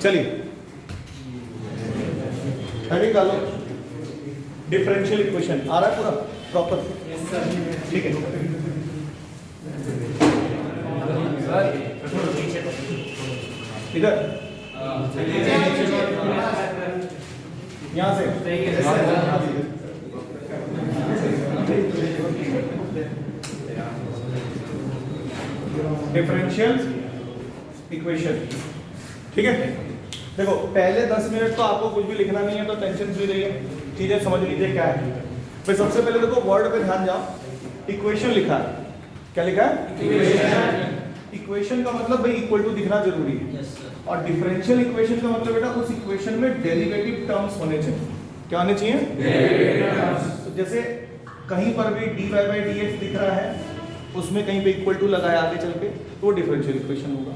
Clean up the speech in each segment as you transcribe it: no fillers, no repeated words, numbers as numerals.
चलिए हेडिंग डालो, differential equation आ रहा है पूरा प्रॉपर? ठीक है, इधर यहाँ से डिफरेंशियल इक्वेशन। ठीक है, देखो पहले 10 मिनट तो आपको कुछ भी लिखना नहीं है, तो टेंशन फ्री रहिए, चीजें समझ लीजिए क्या है। फिर सबसे पहले देखो वर्ड पे ध्यान जाओ, इक्वेशन लिखा है, क्या लिखा है? इक्वेशन का मतलब भाई इक्वल टू दिखना जरूरी है। और डिफरेंशियल इक्वेशन का मतलब बेटा उस इक्वेशन में डेरिवेटिव टर्म्स होने चाहिए। क्या होने चाहिए? तो जैसे कहीं पर भी dy बाई dx दिख रहा है, उसमें कहीं पे इक्वल टू लगाया आगे चल के, तो डिफरेंशियल इक्वेशन होगा।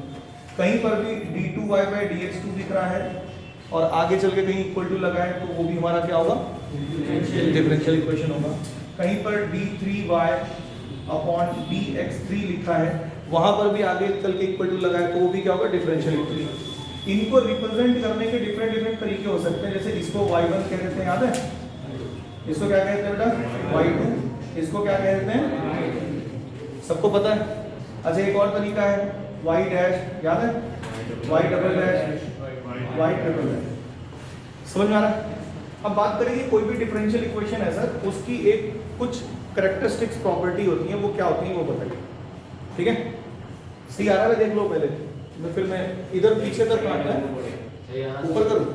कहीं पर भी d2y बाई dx2 दिख रहा है और आगे चल के कहीं इक्वल टू लगाए, तो वो भी हमारा क्या होगा? डिफरेंशियल इक्वेशन होगा। कहीं पर d3y अपॉन dx3 लिखा है, वहां पर भी आगे चल के इक्वल टू लगाए, तो वो भी क्या होगा? Differential equation. इनको रिप्रेजेंट करने के डिफरेंट तरीके हो सकते हैं। जैसे इसको y1 कह देते हैं, याद है? इसको क्या कहते हैं बेटा? y2। इसको क्या कहते हैं? सबको पता है। अच्छा, एक और तरीका है y डैश, याद है? y double dash, y triple dash. समझ में आ रहा है? अब बात करेंगे कोई भी डिफरेंशियल इक्वेशन है सर, उसकी एक कुछ कैरेक्टरिस्टिक्स प्रॉपर्टी होती है, वो क्या होती है वो बताइए। ठीक है, सही आ रहा है? देख लो पहले, फिर मैं इधर पीछे तक काटना है, ऊपर करूं,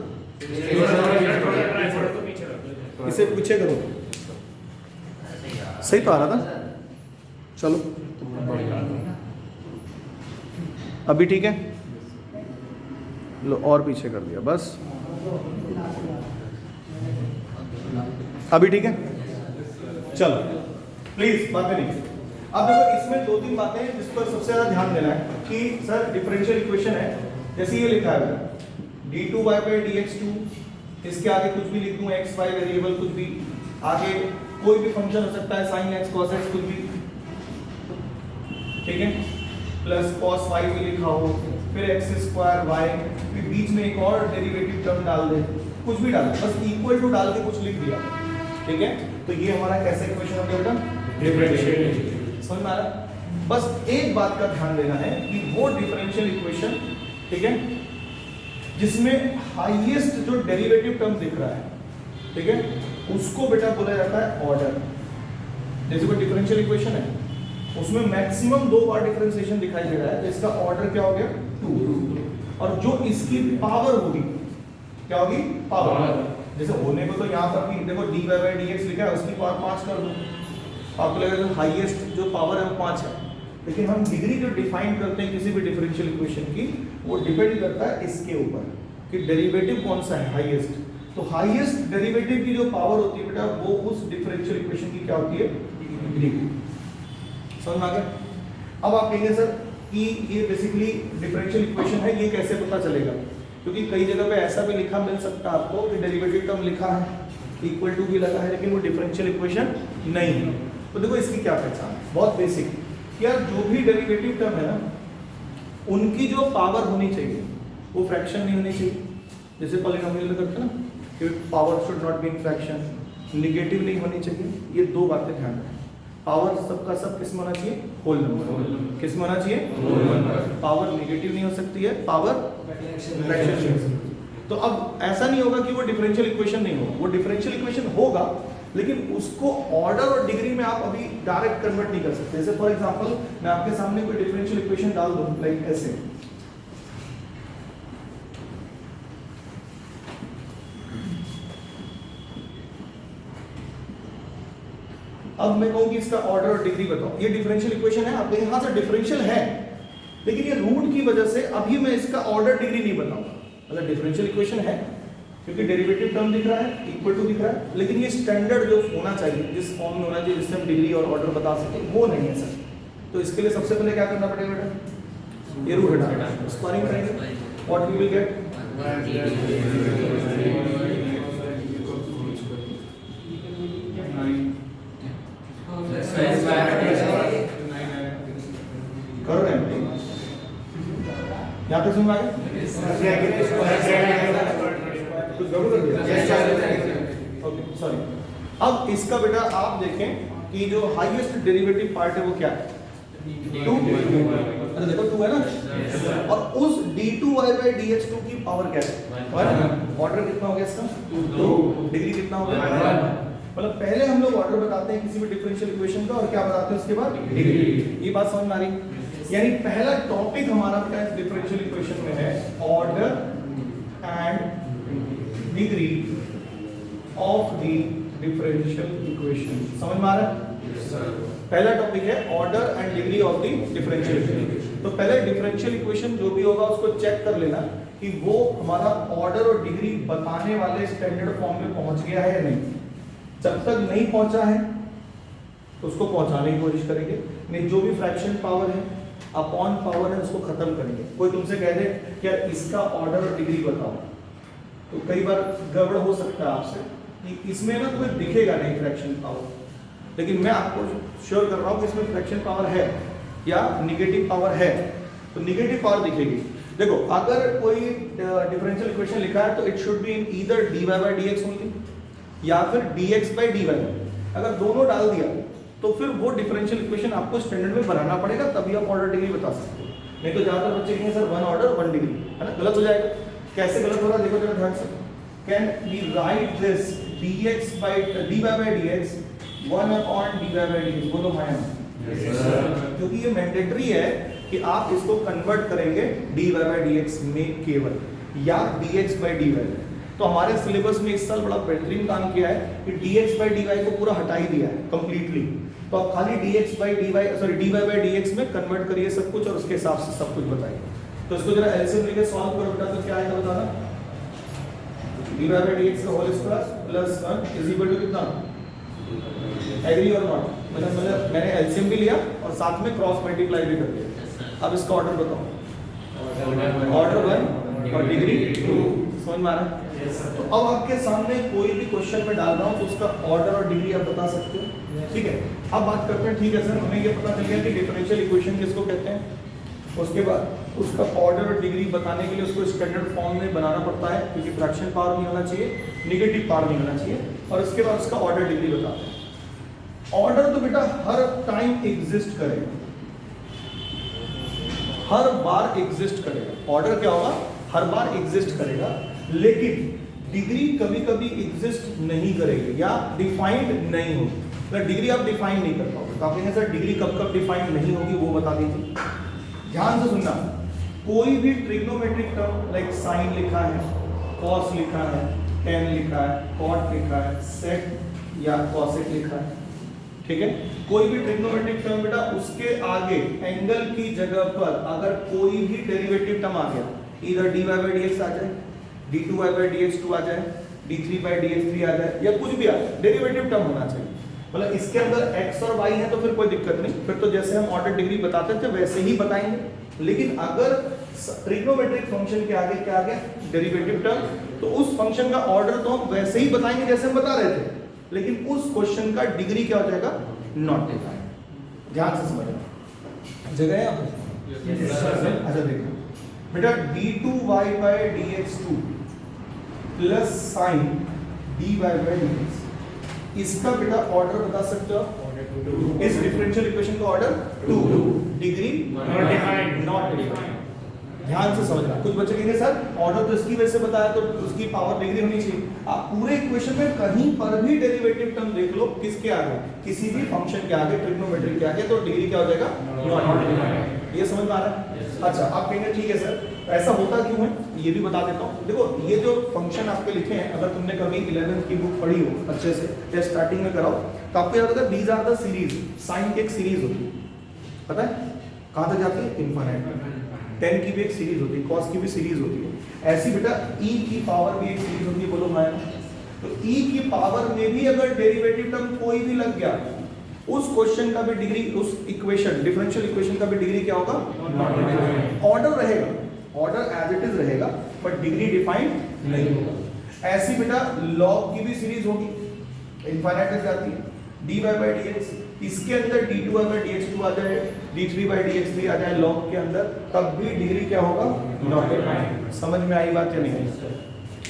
इसे पीछे करो। सही तो आ रहा था, चलो अभी ठीक है, लो और पीछे कर दिया बस, अभी ठीक है। चलो प्लीज बातें नहीं। अब देखो इसमें 2-3 बातें हैं जिस पर सबसे ज्यादा ध्यान देना है कि सर डिफरेंशियल इक्वेशन है, जैसे ये लिखा है d2y बाई dx2, इसके आगे कुछ भी लिख दूं, x y वेरिएबल कुछ भी, आगे कोई भी फंक्शन हो सकता है, sin x cos x कुछ भी, ठीक है, प्लस cos y भी लिखा हो, फिर x स्क्वायर y, फिर बीच में एक और डेरिवेटिव टर्म डाल दे, कुछ भी डाल दे, बस इक्वल टू डाल के कुछ लिख दिया, ठीक है, तो ये हमारा कैसा इक्वेशन हो गया बेटा? डिफरेंशियल। समझ में आ रहा है? बस एक बात का ध्यान देना है कि वो डिफरेंशियल इक्वेशन, ठीक है, जिसमें हाईएस्ट जो डेरिवेटिव टर्म दिख रहा है, ठीक है, उसको बेटा बोला जाता है ऑर्डर। जैसे कोई डिफरेंशियल इक्वेशन है, उसमें मैक्सिमम 2 बार डिफरेंशिएशन दिखाई दे रहा है, तो इसका ऑर्डर क्या हो गया? 2। और जो इसकी पावर होगी, क्या होगी? पावर। जैसे होने को तो यहाँ पर भी देखो dy बाई dx लिखा है, उसकी पावर 5 कर दो, आपको लगेगा जो हाईएस्ट जो पावर है वो 5 है, लेकिन हम डिग्री जो डिफाइन करते हैं किसी भी डिफरेंशियल इक्वेशन की, वो डिपेंड करता है इसके ऊपर कि डेरिवेटिव कौन सा है हाईएस्ट। तो हाईएस्ट डेरिवेटिव की जो पावर होती है बेटा, वो उस डिफरेंशियल इक्वेशन की क्या होती है? डिग्री। समझ में आ गया? अब आप कहेंगे सर कि ये बेसिकली डिफरेंशियल इक्वेशन है, ये कैसे पता चलेगा? क्योंकि कई जगह पे ऐसा भी लिखा मिल सकता है आपको कि डेरिवेटिव टर्म लिखा है, इक्वल टू भी लगा है, लेकिन वो डिफरेंशियल इक्वेशन नहीं है। तो देखो इसकी क्या पहचान है, बहुत बेसिक, यार जो भी डेरिवेटिव टर्म है ना, उनकी जो पावर होनी चाहिए वो फ्रैक्शन नहीं होनी चाहिए। जैसे पॉलिनोमियल में करते हैं ना कि power should not be in fraction, negative नहीं होनी चाहिए। ये 2 बातें ध्यान रखें। पावर सबका सब किस में होना चाहिए? Whole number. किस में होना चाहिए? Whole number. पावर नेगेटिव नहीं हो सकती है, पावर फ्रैक्शन नहीं हो सकती। तो अब ऐसा नहीं होगा कि वो डिफरेंशियल इक्वेशन नहीं होगा, वो डिफरेंशियल इक्वेशन होगा, लेकिन उसको ऑर्डर और डिग्री में आप अभी डायरेक्ट कन्वर्ट नहीं कर सकते। जैसे फॉर एग्जांपल मैं आपके सामने कोई डिफरेंशियल इक्वेशन डाल दूं, लाइक ऐसे, अब मैं कहूं कि इसका ऑर्डर और डिग्री बताओ, ये डिफरेंशियल इक्वेशन है, आपके यहां से डिफरेंशियल है, लेकिन ये रूट की वजह से अभी मैं इसका ऑर्डर डिग्री नहीं बताऊंगा। मतलब डिफरेंशियल इक्वेशन है क्योंकि डेरिवेटिव टर्म दिख रहा है, इक्वल टू दिख रहा है, लेकिन ये स्टैंडर्ड जो होना चाहिए, जिस फॉर्म में होना चाहिए जिससे हम डिग्री और ऑर्डर बता सके, वो नहीं है सर। तो इसके लिए सबसे पहले क्या करना पड़ेगा बेटा? ये रूट हटाना, स्क्वायरिंग करेंगे, व्हाट वी विल गेट? करो ना, यहाँ तक समझ आ गया? कुछ गड़बड़ कर दिया? Okay sorry. अब इसका बेटा आप देखें कि जो हाईएस्ट डेरिवेटिव पार्ट है वो क्या है? 2। अरे देखो 2 है ना, और उस d2y/dx2 की पावर क्या है? 1। ऑर्डर कितना हो गया इसका? 2। डिग्री कितना हो गया? 1। मतलब पहले हम लोग ऑर्डर बताते हैं किसी भी डिफरेंशियल इक्वेशन का, और क्या बताते हैं उसके बाद? डिग्री। ये बात समझ में आ रही? यानी पहला टॉपिक हमारा बेटा इस डिफरेंशियल इक्वेशन में है order and degree of the differential equation. समझ में आ रहा है? पहला टॉपिक है order and degree of the differential equation. तो पहले डिफरेंशियल इक्वेशन जो भी होगा उसको चेक कर लेना कि वो हमारा ऑर्डर और डिग्री बताने वाले स्टैंडर्ड फॉर्म में पहुंच गया है या नहीं। जब तक नहीं पहुंचा है तो उसको पहुंचाने की कोशिश करेंगे, नहीं जो भी फ्रैक्शन पावर है अपॉन पावर है उसको खत्म करेंगे। कोई तुमसे कह दे कि यार इसका ऑर्डर और डिग्री बताओ, तो कई बार गड़बड़ हो सकता है आपसे कि इसमें ना तुम्हें दिखेगा नहीं फ्रैक्शन पावर, लेकिन मैं आपको श्योर कर रहा हूँ कि इसमें फ्रैक्शन पावर है या निगेटिव पावर है, तो निगेटिव पावर दिखेगी। देखो अगर कोई डिफरेंशियल इक्वेशन लिखा है तो it should be in either dy/dx only या फिर dx/dy। अगर दोनों डाल दिया तो फिर वो डिफरेंशियल इक्वेशन आपको स्टैंडर्ड में बनाना पड़ेगा, तभी आप ऑर्डर डिग्री बता सकते हो। नहीं तो ज्यादातर बच्चे कहेंगे सर 1 ऑर्डर 1 डिग्री, है ना? गलत हो जाएगा। कैसे गलत हो रहा है देखो जरा ध्यान से। Can we write this dy/dx 1/dy/dx? बोलो हाँ। क्योंकि ये मैंडेटरी है कि आप इसको कन्वर्ट करेंगे dy/dx में केवल या dx/dy। तो हमारे सिलेबस में इस साल बड़ा बेहतरीन काम किया है कि dx/dy को पूरा हटा ही दिया है कंप्लीटली। तो आप खाली dy/dx में कन्वर्ट करिए सब कुछ और उसके हिसाब से सब कुछ बताइए। तो इसको जरा एलसीएम लेके सॉल्व करो बेटा, तो क्या आएगा बताना? dy/dx का whole square plus 1 is equal to कितना? एग्री और नॉट? मतलब मैंने एलसीएम भी लिया और साथ में क्रॉस मल्टीप्लाई भी कर दिया। अब इसका ऑर्डर बताओ। ऑर्डर 1 और डिग्री 2। समझ में आ रहा है? तो अब आपके सामने कोई भी क्वेश्चन में डाल रहा हूं तो उसका ऑर्डर और डिग्री आप बता सकते हो, ठीक है? अब बात करते हैं, ठीक है सर हमें ये पता चल गया कि डिफरेंशियल इक्वेशन किसको कहते हैं। उसके बाद उसका ऑर्डर और डिग्री बताने के लिए उसको स्टैंडर्ड फॉर्म में बनाना पड़ता है, क्योंकि फ्रैक्शन पावर नहीं होना चाहिए, निगेटिव पावर नहीं होना चाहिए। और उसके बाद उसका ऑर्डर डिग्री बताते हैं। ऑर्डर तो बेटा हर टाइम एग्जिस्ट करेगा, हर बार एग्जिस्ट करेगा। ऑर्डर क्या होगा? हर बार एग्जिस्ट करेगा, लेकिन डिग्री कभी कभी एग्जिस्ट नहीं करेगी या डिफाइंड नहीं होगी। मतलब डिग्री आप डिफाइन नहीं कर पाओगे। तो आप कहेंगे सर डिग्री कब कब डिफाइंड नहीं होगी वो बता दीजिए। ध्यान से सुनना, कोई भी ट्रिग्नोमेट्रिक टर्म लाइक साइन लिखा है, कॉस लिखा है, टेन लिखा है, कॉट लिखा है, सेक या कॉसेक लिखा है, ठीक है? कोई भी ट्रिग्नोमेट्रिक टर्म बेटा उसके आगे एंगल की जगह पर अगर कोई भी डेरिवेटिव टर्म आ गया, इधर dy/dx आ जाए, d2y/dx2 आ जाए, d3/dx3 आ जाए, या कुछ भी आ जाए, डेरिवेटिव टर्म होना चाहिए। मतलब इसके अंदर x और y है तो फिर कोई दिक्कत नहीं, फिर तो जैसे हम ऑर्डर डिग्री बताते थे वैसे ही बताएंगे। लेकिन अगर ट्रिग्नोमेट्रिक फंक्शन के आगे क्या आ गया? डेरिवेटिव टर्म, तो उस फंक्शन का ऑर्डर तो हम वैसे ही बताएंगे जैसे हम बता रहे थे, लेकिन उस क्वेश्चन का डिग्री क्या हो जाएगा? Not defined. ध्यान से समझना, जगह है यहाँ पे? अच्छा देखो बेटा d2y/dx2 प्लस साइन dy/dx, इसका बेटा ऑर्डर बता सकते हो? इस डिफरेंशियल इक्वेशन का ऑर्डर 2, डिग्री नॉट डिफाइंड। ध्यान से समझना। कुछ बच्चे कहेंगे सर ऑर्डर तो इसकी वजह से बताया तो उसकी पावर डिग्री होनी चाहिए। आप पूरे इक्वेशन में कहीं पर भी डेरिवेटिव टर्म देख लो, किसके आगे? किसी भी फंक्शन के आगे, ट्रिग्नोमेट्री के आगे, तो डिग्री क्या हो जाएगा? Not defined. ये समझ में आ रहा है? अच्छा आप कहेंगे ठीक है सर ऐसा होता क्यों है, ये भी बता देता हूँ। देखो ये जो फंक्शन आपके लिखे हैं, अगर तुमने कभी 11th की बुक पढ़ी हो अच्छे से या स्टार्टिंग में कराओ तो आपको याद होगा these are the series. Sine की एक सीरीज होती है, पता है कहाँ तक जाती है? इनफाइनाइट। टेन की भी एक सीरीज होती है, कॉस की भी सीरीज होती है। ऐसी बेटा ई की पावर भी एक सीरीज होती है। बोलो मैं तो ई की पावर में भी अगर डेरिवेटिव टर्म कोई भी लग गया, उस क्वेश्चन का भी डिग्री, उस इक्वेशन डिफरेंशियल इक्वेशन का भी डिग्री क्या होगा? ऑर्डर रहेगा, ऑर्डर एज इट इज रहेगा, बट डिग्री डिफाइंड नहीं होगा। ऐसी बेटा लॉग की भी सीरीज होगी, इनफाइनाइट तक जाती है। dy/dx इसके अंदर d2 अगर dx2 आ जाए, d3/dx3 आ जाए log के अंदर, तब भी डिग्री क्या होगा? Not defined. समझ में आई बात या नहीं?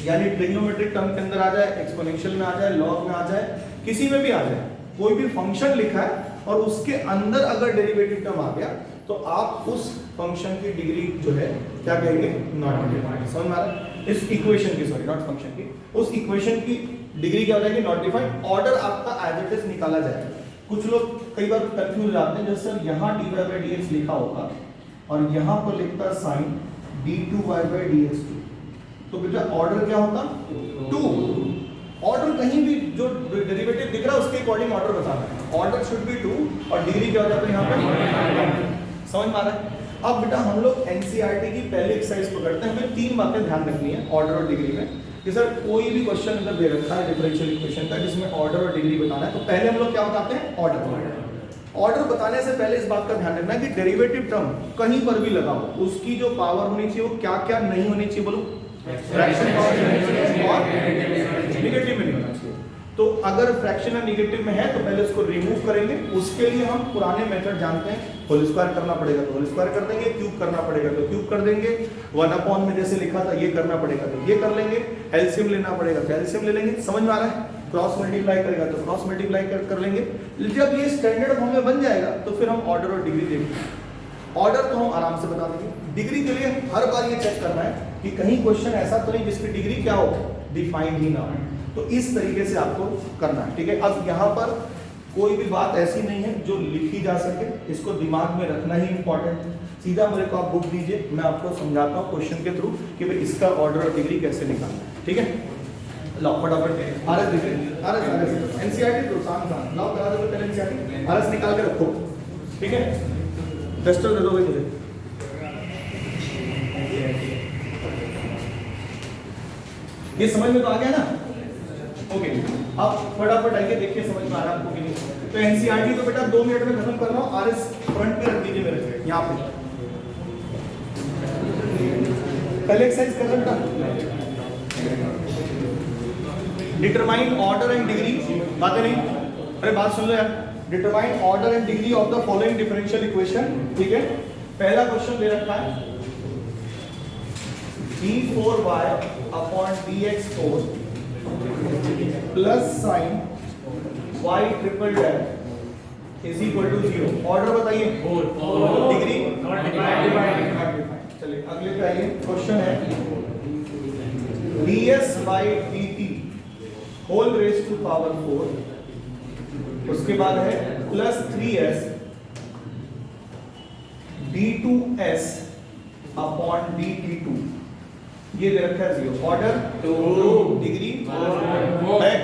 यानी ट्रिग्नोमेट्रिक टर्म के अंदर आ जाए, एक्सपोनेंशियल में आ जाए, लॉग में आ जाए, किसी में भी आ जाए, कोई भी फंक्शन लिखा है और उसके अंदर अगर डेरिवेटिव टर्म आ गया तो आप उस फंक्शन की डिग्री जो है क्या कहेंगे? Not defined. समझ में आ रहा है? इस इक्वेशन की, सॉरी नॉट फंक्शन की, उस इक्वेशन की डिग्री क्या हो जाएगी? Not defined. ऑर्डर आपका एज इट इज निकाला जाएगा। कुछ लोग कई बार कंफ्यूज हो जाते हैं, जैसे सर यहाँ dy/dx लिखा होगा और यहाँ पर लिखता है साइन d2y/dx2, तो बेटा ऑर्डर क्या होता? 2। ऑर्डर कहीं भी जो डेरिवेटिव दिख रहा है उसके अकॉर्डिंग ऑर्डर बताना है। ऑर्डर शुड बी 2 और डिग्री क्या हो जाता है यहाँ पे? समझ में आ रहा है? अब बेटा हम लोग एनसीईआरटी की पहली एक्सरसाइज पकड़ते हैं। हमें 3 बातें ध्यान रखनी है ऑर्डर और डिग्री में कि सर कोई भी क्वेश्चन अगर दे रखा है डिफरेंशियल इक्वेशन का जिसमें ऑर्डर और डिग्री बताना है, तो पहले हम लोग क्या बताते हैं? ऑर्डर। ऑर्डर बताने से पहले इस बात का ध्यान रखना है कि डेरिवेटिव टर्म कहीं पर भी लगा हो, उसकी जो पावर होनी चाहिए वो क्या क्या नहीं होनी चाहिए? बोलो। फ्रैक्शन पावर और नेगेटिव में नहीं होना चाहिए। तो अगर फ्रैक्शन और नेगेटिव में है तो पहले उसको रिमूव करेंगे। उसके लिए हम पुराने मेथड जानते हैं, होल स्क्वायर करना पड़ेगा तो होल स्क्वायर कर देंगे, क्यूब करना पड़ेगा तो क्यूब कर देंगे, 1/, में जैसे लिखा था ये करना पड़ेगा तो ये कर लेंगे, एलसीएम लेना पड़ेगा तो एलसीएम ले लेंगे। समझ में आ रहा है? क्रॉस मल्टीप्लाई करेगा तो क्रॉस मल्टीप्लाई कर लेंगे। जब ये स्टैंडर्ड फॉर्म में बन जाएगा तो फिर हम ऑर्डर और डिग्री देंगे। ऑर्डर तो हम आराम से बता देंगे, डिग्री के लिए हर बार ये चेक करना है कि कहीं क्वेश्चन ऐसा तो नहीं जिसकी डिग्री क्या हो? डिफाइंड ही ना हो। तो इस तरीके से आपको करना है, ठीक है? अब यहाँ पर कोई भी बात ऐसी नहीं है जो लिखी जा सके, इसको दिमाग में रखना ही इंपॉर्टेंट है। सीधा मेरे को आप बुक दीजिए, मैं आपको समझाता हूँ क्वेश्चन के थ्रू कि भाई इसका ऑर्डर और डिग्री कैसे निकालना है, ठीक है? लाओ फटाफट आरएस एनसीईआरटी तो शान लाओ करा दो पहले एनसीईआरटी आरएस निकाल के रखो, ठीक है? डस्टर दे दो भाई मुझे। ये समझ में तो आ गया ना? ओके, अब फटाफट आइए देखिए समझ में आ रहा है आपको कि नहीं। तो एनसीईआरटी तो बेटा 2 मिनट में खत्म कर रहा हूँ। आरएस फ्रंट पे रख दीजिए मेरे यहाँ पे। पहले एक्सरसाइज कर रहा था डिटरमाइन ऑर्डर एंड डिग्री, बातें नहीं, अरे बात सुन लो यार। Determine order and degree of the following differential equation, ठीक है? पहला क्वेश्चन दे रखा है d4y/dx4 plus sine y/' is equal to 0। Order बताइए। Degree not defined. चलिए अगले पे आइए। क्वेश्चन है ds/dt whole raise to power 4, उसके बाद है plus 3s d2s upon dt2, ये दे रखा है 0। ऑर्डर 2, डिग्री 4 है।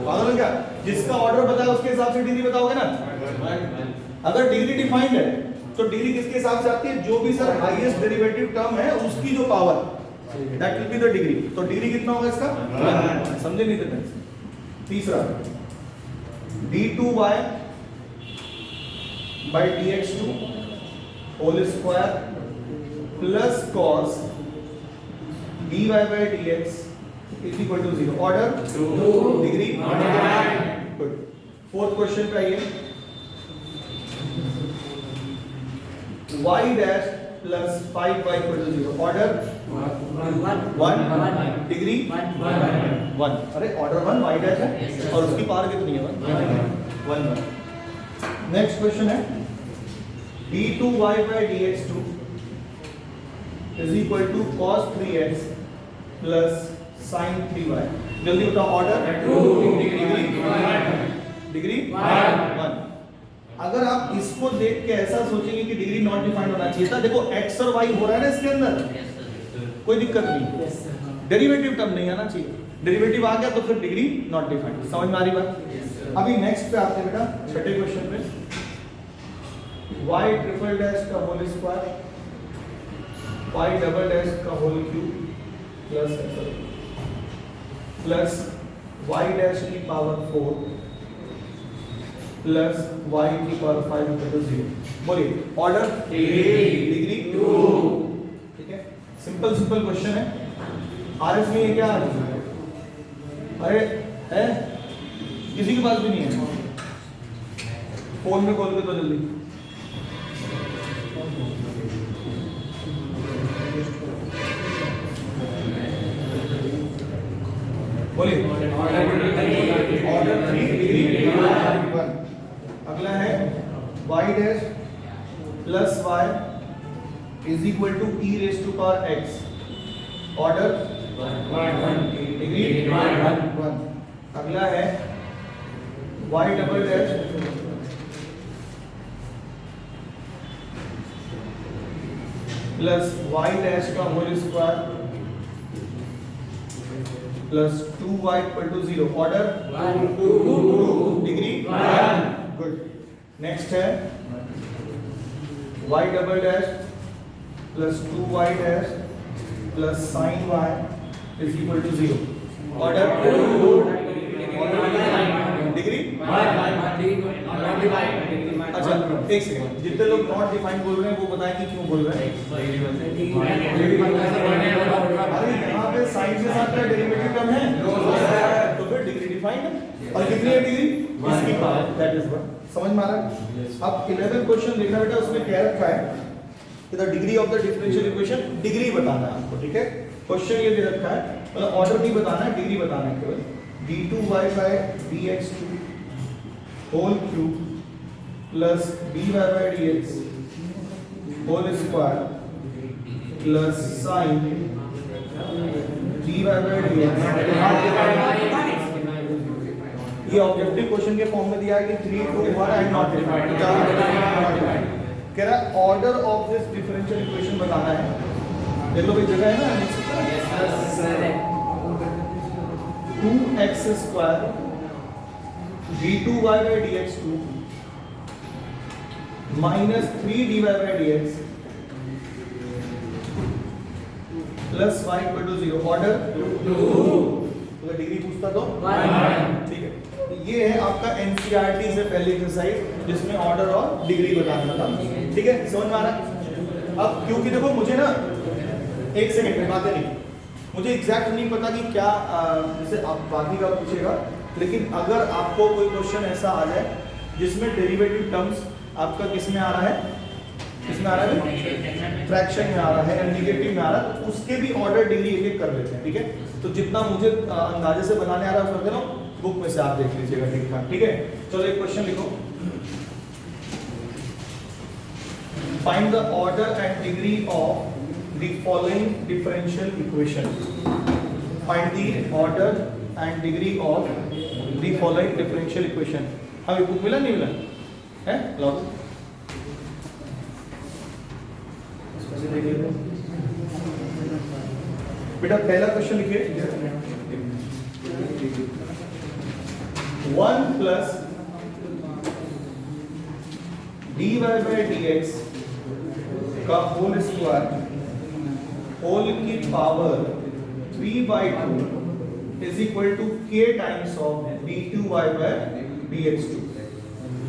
पागल हो क्या? जिसका ऑर्डर बताया उसके हिसाब से डिग्री बताओगे ना। अगर डिग्री डिफाइंड है तो डिग्री किसके हिसाब से आती है? जो भी सर हाईएस्ट डेरिवेटिव टर्म है उसकी जो power, that will be the degree. तो डिग्री कितना होगा इसका? 1। समझे नहीं थे? तीसरा d2y by dx2 whole square plus cos dy by dx is equal to 0। Order 2, degree good. Fourth question पे आइए। y dash plus 5y equal to 0। Order 1, degree 1। अरे ऑर्डर 1 y dash है और उसकी पावर कितनी है? 1। नेक्स्ट क्वेश्चन है d2y by dx2 is equal to cos 3x plus sin 3y। जल्दी बताओ। Order 2, degree 1। अगर आप इसको देख के ऐसा सोचेंगे कि डिग्री नॉट डिफाइंड होना चाहिए था, देखो x और y हो रहा है ना इसके अंदर, कोई दिक्कत नहीं, डेरिवेटिव टर्म नहीं आना चाहिए। डेरिवेटिव आ गया तो फिर डिग्री नॉट डिफाइंड। समझ में आ रही बात? अभी नेक्स्ट पे आते हैं बेटा, छठे क्वेश्चन पे। y ट्रिपल डैश का whole square y double dash का whole cube plus y dash की पावर 4 प्लस y की पावर 5 इक्वल टू 0। बोलिए। ऑर्डर डिग्री 2, ठीक है? सिंपल क्वेश्चन है। आरएस में ये क्या आ रहा है? अरे है किसी के पास भी नहीं है। फोन में खोल के तो जल्दी बोलिए। Order 3 degree 1। अगला है y dash plus y is equal to e raise to power x। Order 1 degree 1। अगला है y double dash plus y dash का whole square plus 2y equal to 0। Order 2 degree 1। Good. Next है y double dash plus 2y dash plus sin y is equal to 0। Order 2 degree 1। अच्छा एक second, जितने लोग not define बोल रहे हैं वो बताएं कि क्यों बोल रहे हैं। अरे यहाँ पे साइन के साथ का डेरिवेटिव टर्म है तो फिर डिग्री डिफाइंड है। और कितनी है डिग्री? इसकी पावर, दैट इज व्हाट। समझ में आ रहा है? अब 11th क्वेश्चन देखना बेटा, उसमें क्या रखा है कि the degree of the differential equation, degree बताना है आपको, ठीक है। क्वेश्चन ये दे रखा है, मतलब ऑर्डर नहीं बताना है, डिग्री बताना है केवल। d2y by dx2 whole cube plus dy by dx whole square plus sin dy by dx। ये ऑब्जेक्टिव क्वेश्चन के फॉर्म में दिया है कि 3 2 1 एंड नॉट डिफाइंड। कह रहा है order of this differential equation बताना है। देख लो भाई, जगह है ना, लिख सकते हैं 2x square d2y by dx2 minus 3dy by dx plus y equal to 0। Order 2। तो डिग्री पूछता तो 1। ठीक है, तो ये है आपका एनसीईआरटी से पहले एक्सरसाइज जिसमें ऑर्डर और डिग्री बताना था। ठीक है, समझ में आ रहा है? अब क्योंकि देखो मुझे ना एक सेकंड में बातें नहीं, मुझे एग्जैक्ट नहीं पता कि क्या जैसे आप बाकी का पूछेगा, लेकिन अगर आपको कोई क्वेश्चन ऐसा आ जाए जिसमें डेरिवेटिव टर्म्स आपका किस में आ रहा है, किसमें आ रहा है, फ्रैक्शन में आ रहा है, नेगेटिव में आ रहा है, तो उसके भी ऑर्डर डिग्री एक एक कर लेते हैं। ठीक है, तो जितना मुझे अंदाजे से बनाने आ रहा है कर दे रहा हूँ, बुक में से आप देख लीजिएगा ठीक ठाक। ठीक है, चलो एक क्वेश्चन लिखो। Find the order and degree of the following differential equation. Find the order and degree of the following differential equation. हमें बुक मिला नहीं मिला है? लाओ इसमें से देख लेते हैं। बेटा पहला क्वेश्चन लिखिए, 1 प्लस dy by dx का होल स्क्वायर होल की power 3/2 is equal to k times of d2y by dx2।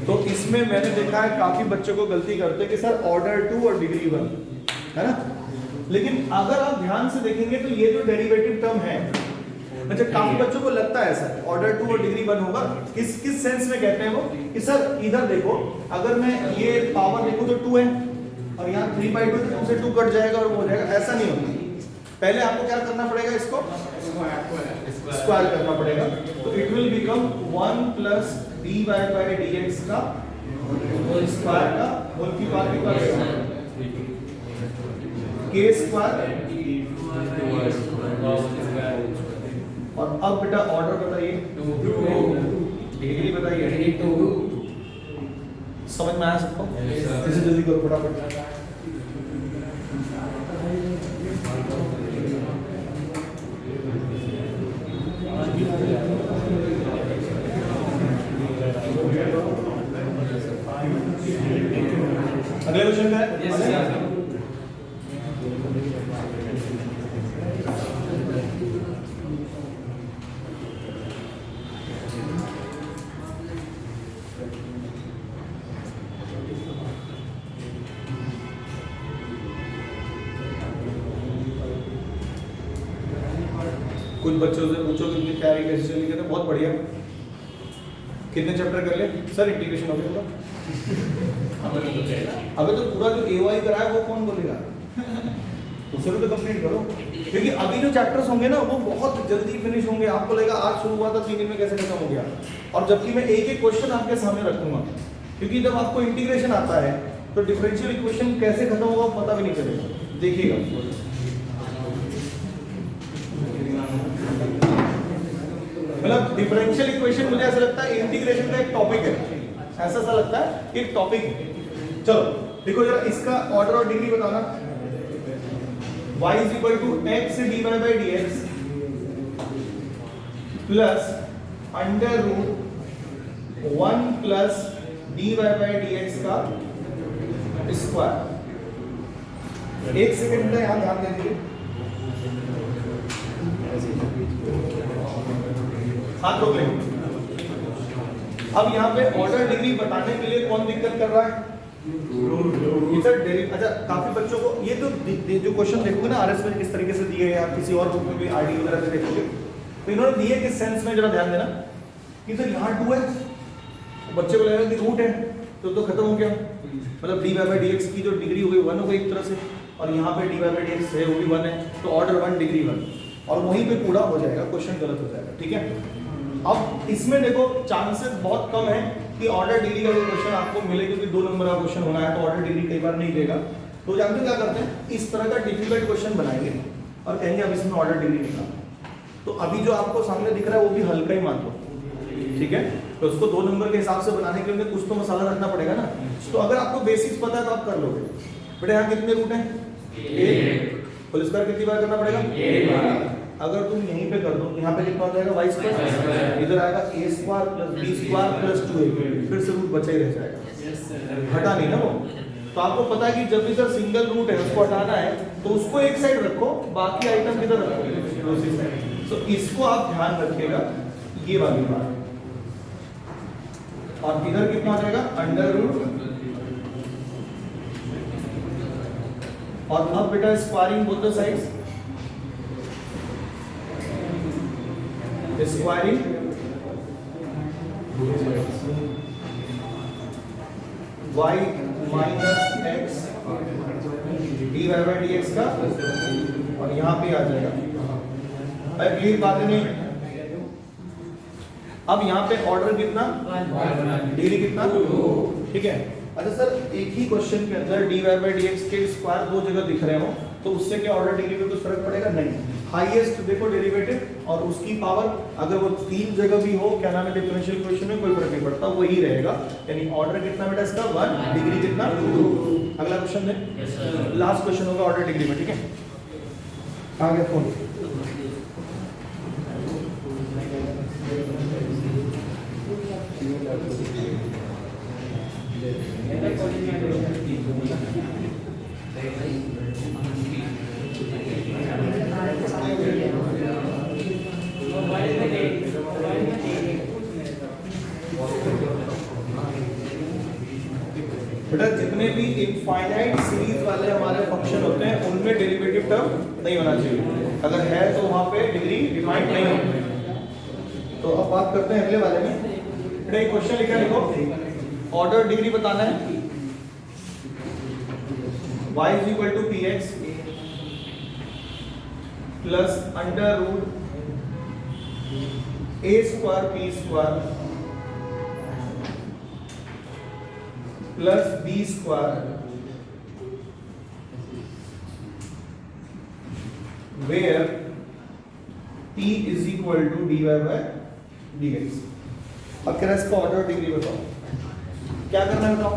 तो इसमें मैंने देखा है काफी बच्चों को गलती करते हैं कि सर ऑर्डर 2 और डिग्री 1 है ना, लेकिन अगर आप ध्यान से देखेंगे तो ये जो डेरिवेटिव टर्म है, अच्छा काफी बच्चों को लगता है सर ऑर्डर 2 और डिग्री 1 होगा। किस किस सेंस में कहते हैं वो कि सर इधर देखो, अगर मैं ये पावर देखूं तो 2 है और यहाँ 3/2 से 2 कट जाएगा और वो हो जाएगा, ऐसा नहीं होगा। पहले आपको क्या करना पड़ेगा, इसको स्क्वायर करना पड़ेगा, तो it will become 1 plus dy by dx का होल स्क्वायर का होल की पावर कितना रहेगा, k स्क्वायर। और अब बेटा ऑर्डर बताइए, डिग्री बताइए, समझ में आया सबको? जल्दी जल्दी करो फटाफट। अगले क्वेश्चन का है कुछ बच्चों से पूछो कि तैयारी कैसे चली गई, तो बहुत बढ़िया। कितने चैप्टर कर ले सर? इंटीग्रेशन हो गया अबे तो पूरा जो AOI करा है वो कौन बोलेगा? उससे भी तो कंप्लीट करो, क्योंकि अभी जो चैप्टर्स होंगे ना वो बहुत जल्दी फिनिश होंगे। आपको लगेगा आज शुरू हुआ था 3 दिन में कैसे खत्म हो गया, और जबकि मैं एक एक क्वेश्चन आपके सामने रखूंगा, क्योंकि जब आपको इंटीग्रेशन आता है तो डिफरेंशियल इक्वेशन कैसे खत्म होगा पता भी नहीं चलेगा। देखिएगा, मतलब डिफरेंशियल इक्वेशन मुझे ऐसा लगता है इंटीग्रेशन का एक टॉपिक है, ऐसा लगता है एक टॉपिक है। चलो देखो जरा इसका ऑर्डर और डिग्री बताना। y is equal to x dy by dx plus under root 1 plus dy by dx का स्क्वायर। एक सेकंड का यहाँ ध्यान दे दीजिए, हाथ रोक लेंगे। अब यहाँ पे ऑर्डर डिग्री बताने के लिए कौन दिक्कत कर रहा है? अच्छा, काफी बच्चों को ये जो क्वेश्चन देखोगे ना आरएस में किस तरीके से दिए या किसी और बुक में भी आरडी वगैरह से देखोगे तो इन्होंने दिए किस सेंस में, जरा ध्यान देना कि सर यहाँ 2 है, बच्चे को लगेगा कि रूट है तो खत्म हो गया, मतलब D Y by D X की जो डिग्री हो गई 1 हो गई एक तरह से, और यहाँ पे D Y by D X है वो भी 1 है, तो ऑर्डर 1 डिग्री 1, और वहीं पे पूरा हो जाएगा, क्वेश्चन गलत हो जाएगा। ठीक है, अब इसमें देखो चांसेस बहुत कम है कि ऑर्डर डिग्री का क्वेश्चन आपको मिले, क्योंकि 2 नंबर का क्वेश्चन होना है तो ऑर्डर डिग्री कई बार नहीं देगा। तो जानते क्या करते हैं, इस तरह का डिफिकल्ट क्वेश्चन बनाएंगे और कहेंगे अब इसमें ऑर्डर डिग्री निकालना। तो अभी जो आपको सामने दिख रहा है वो भी हल्का ही मान लो, ठीक है, तो उसको 2 नंबर के हिसाब से बनाने के लिए कुछ तो मसाला रखना पड़ेगा ना। तो अगर आपको बेसिक्स पता है तो आप कर लोगे। बेटा यहाँ कितने रूट हैं? 1। होल स्क्वायर कितनी बार करना पड़ेगा? 1 बार। अगर तुम यहीं पे कर दो यहाँ पे कितना हो जाएगा? y स्क्वायर, इधर आएगा a square plus b square plus 2a, फिर से रूट बचा ही रह जाएगा, हटा नहीं ना वो। तो आपको पता है कि जब इधर सिंगल रूट है उसको हटाना है तो उसको एक साइड रखो, बाकी आइटम किधर रखो? दूसरी साइड। तो इसको आप ध्यान रखिएगा, ये वाली बात। और इधर कितना हो जाएगा? अंडर रूट, और अब बेटा squaring both the sides, squaring y minus X D Y by D X का, और यहाँ पे आ जाएगा। भाई क्लियर बात है नहीं? अब यहाँ पे ऑर्डर कितना? डिग्री कितना? ठीक है। अच्छा सर, एक ही क्वेश्चन के अंदर D Y by D X के स्क्वायर 2 जगह दिख रहे हो तो उससे क्या ऑर्डर डिग्री में कुछ फर्क पड़ेगा? नहीं। हाईएस्ट देखो डेरिवेटिव और उसकी पावर, अगर वो 3 जगह भी हो, क्या नाम है, डिफरेंशियल इक्वेशन में कोई फर्क नहीं पड़ता, वही रहेगा। यानी ऑर्डर कितना बेटा इसका? 1, डिग्री कितना? 2। अगला क्वेश्चन है, लास्ट क्वेश्चन होगा ऑर्डर डिग्री में। ठीक है, आ गया फोन। बेटा जितने भी इनफाइनाइट सीरीज वाले हमारे फंक्शन होते हैं उनमें डेरिवेटिव टर्म नहीं होना चाहिए, अगर है तो वहां पे डिग्री डिफाइंड नहीं होती। तो अब बात करते हैं अगले वाले में। बेटा एक क्वेश्चन लिखा, देखो ऑर्डर डिग्री बताना है। y is equal to px plus under root a square p square plus b square where p is equal to dy by dx। अब क्या इसका ऑर्डर डिग्री बताओ, क्या करना है बताओ?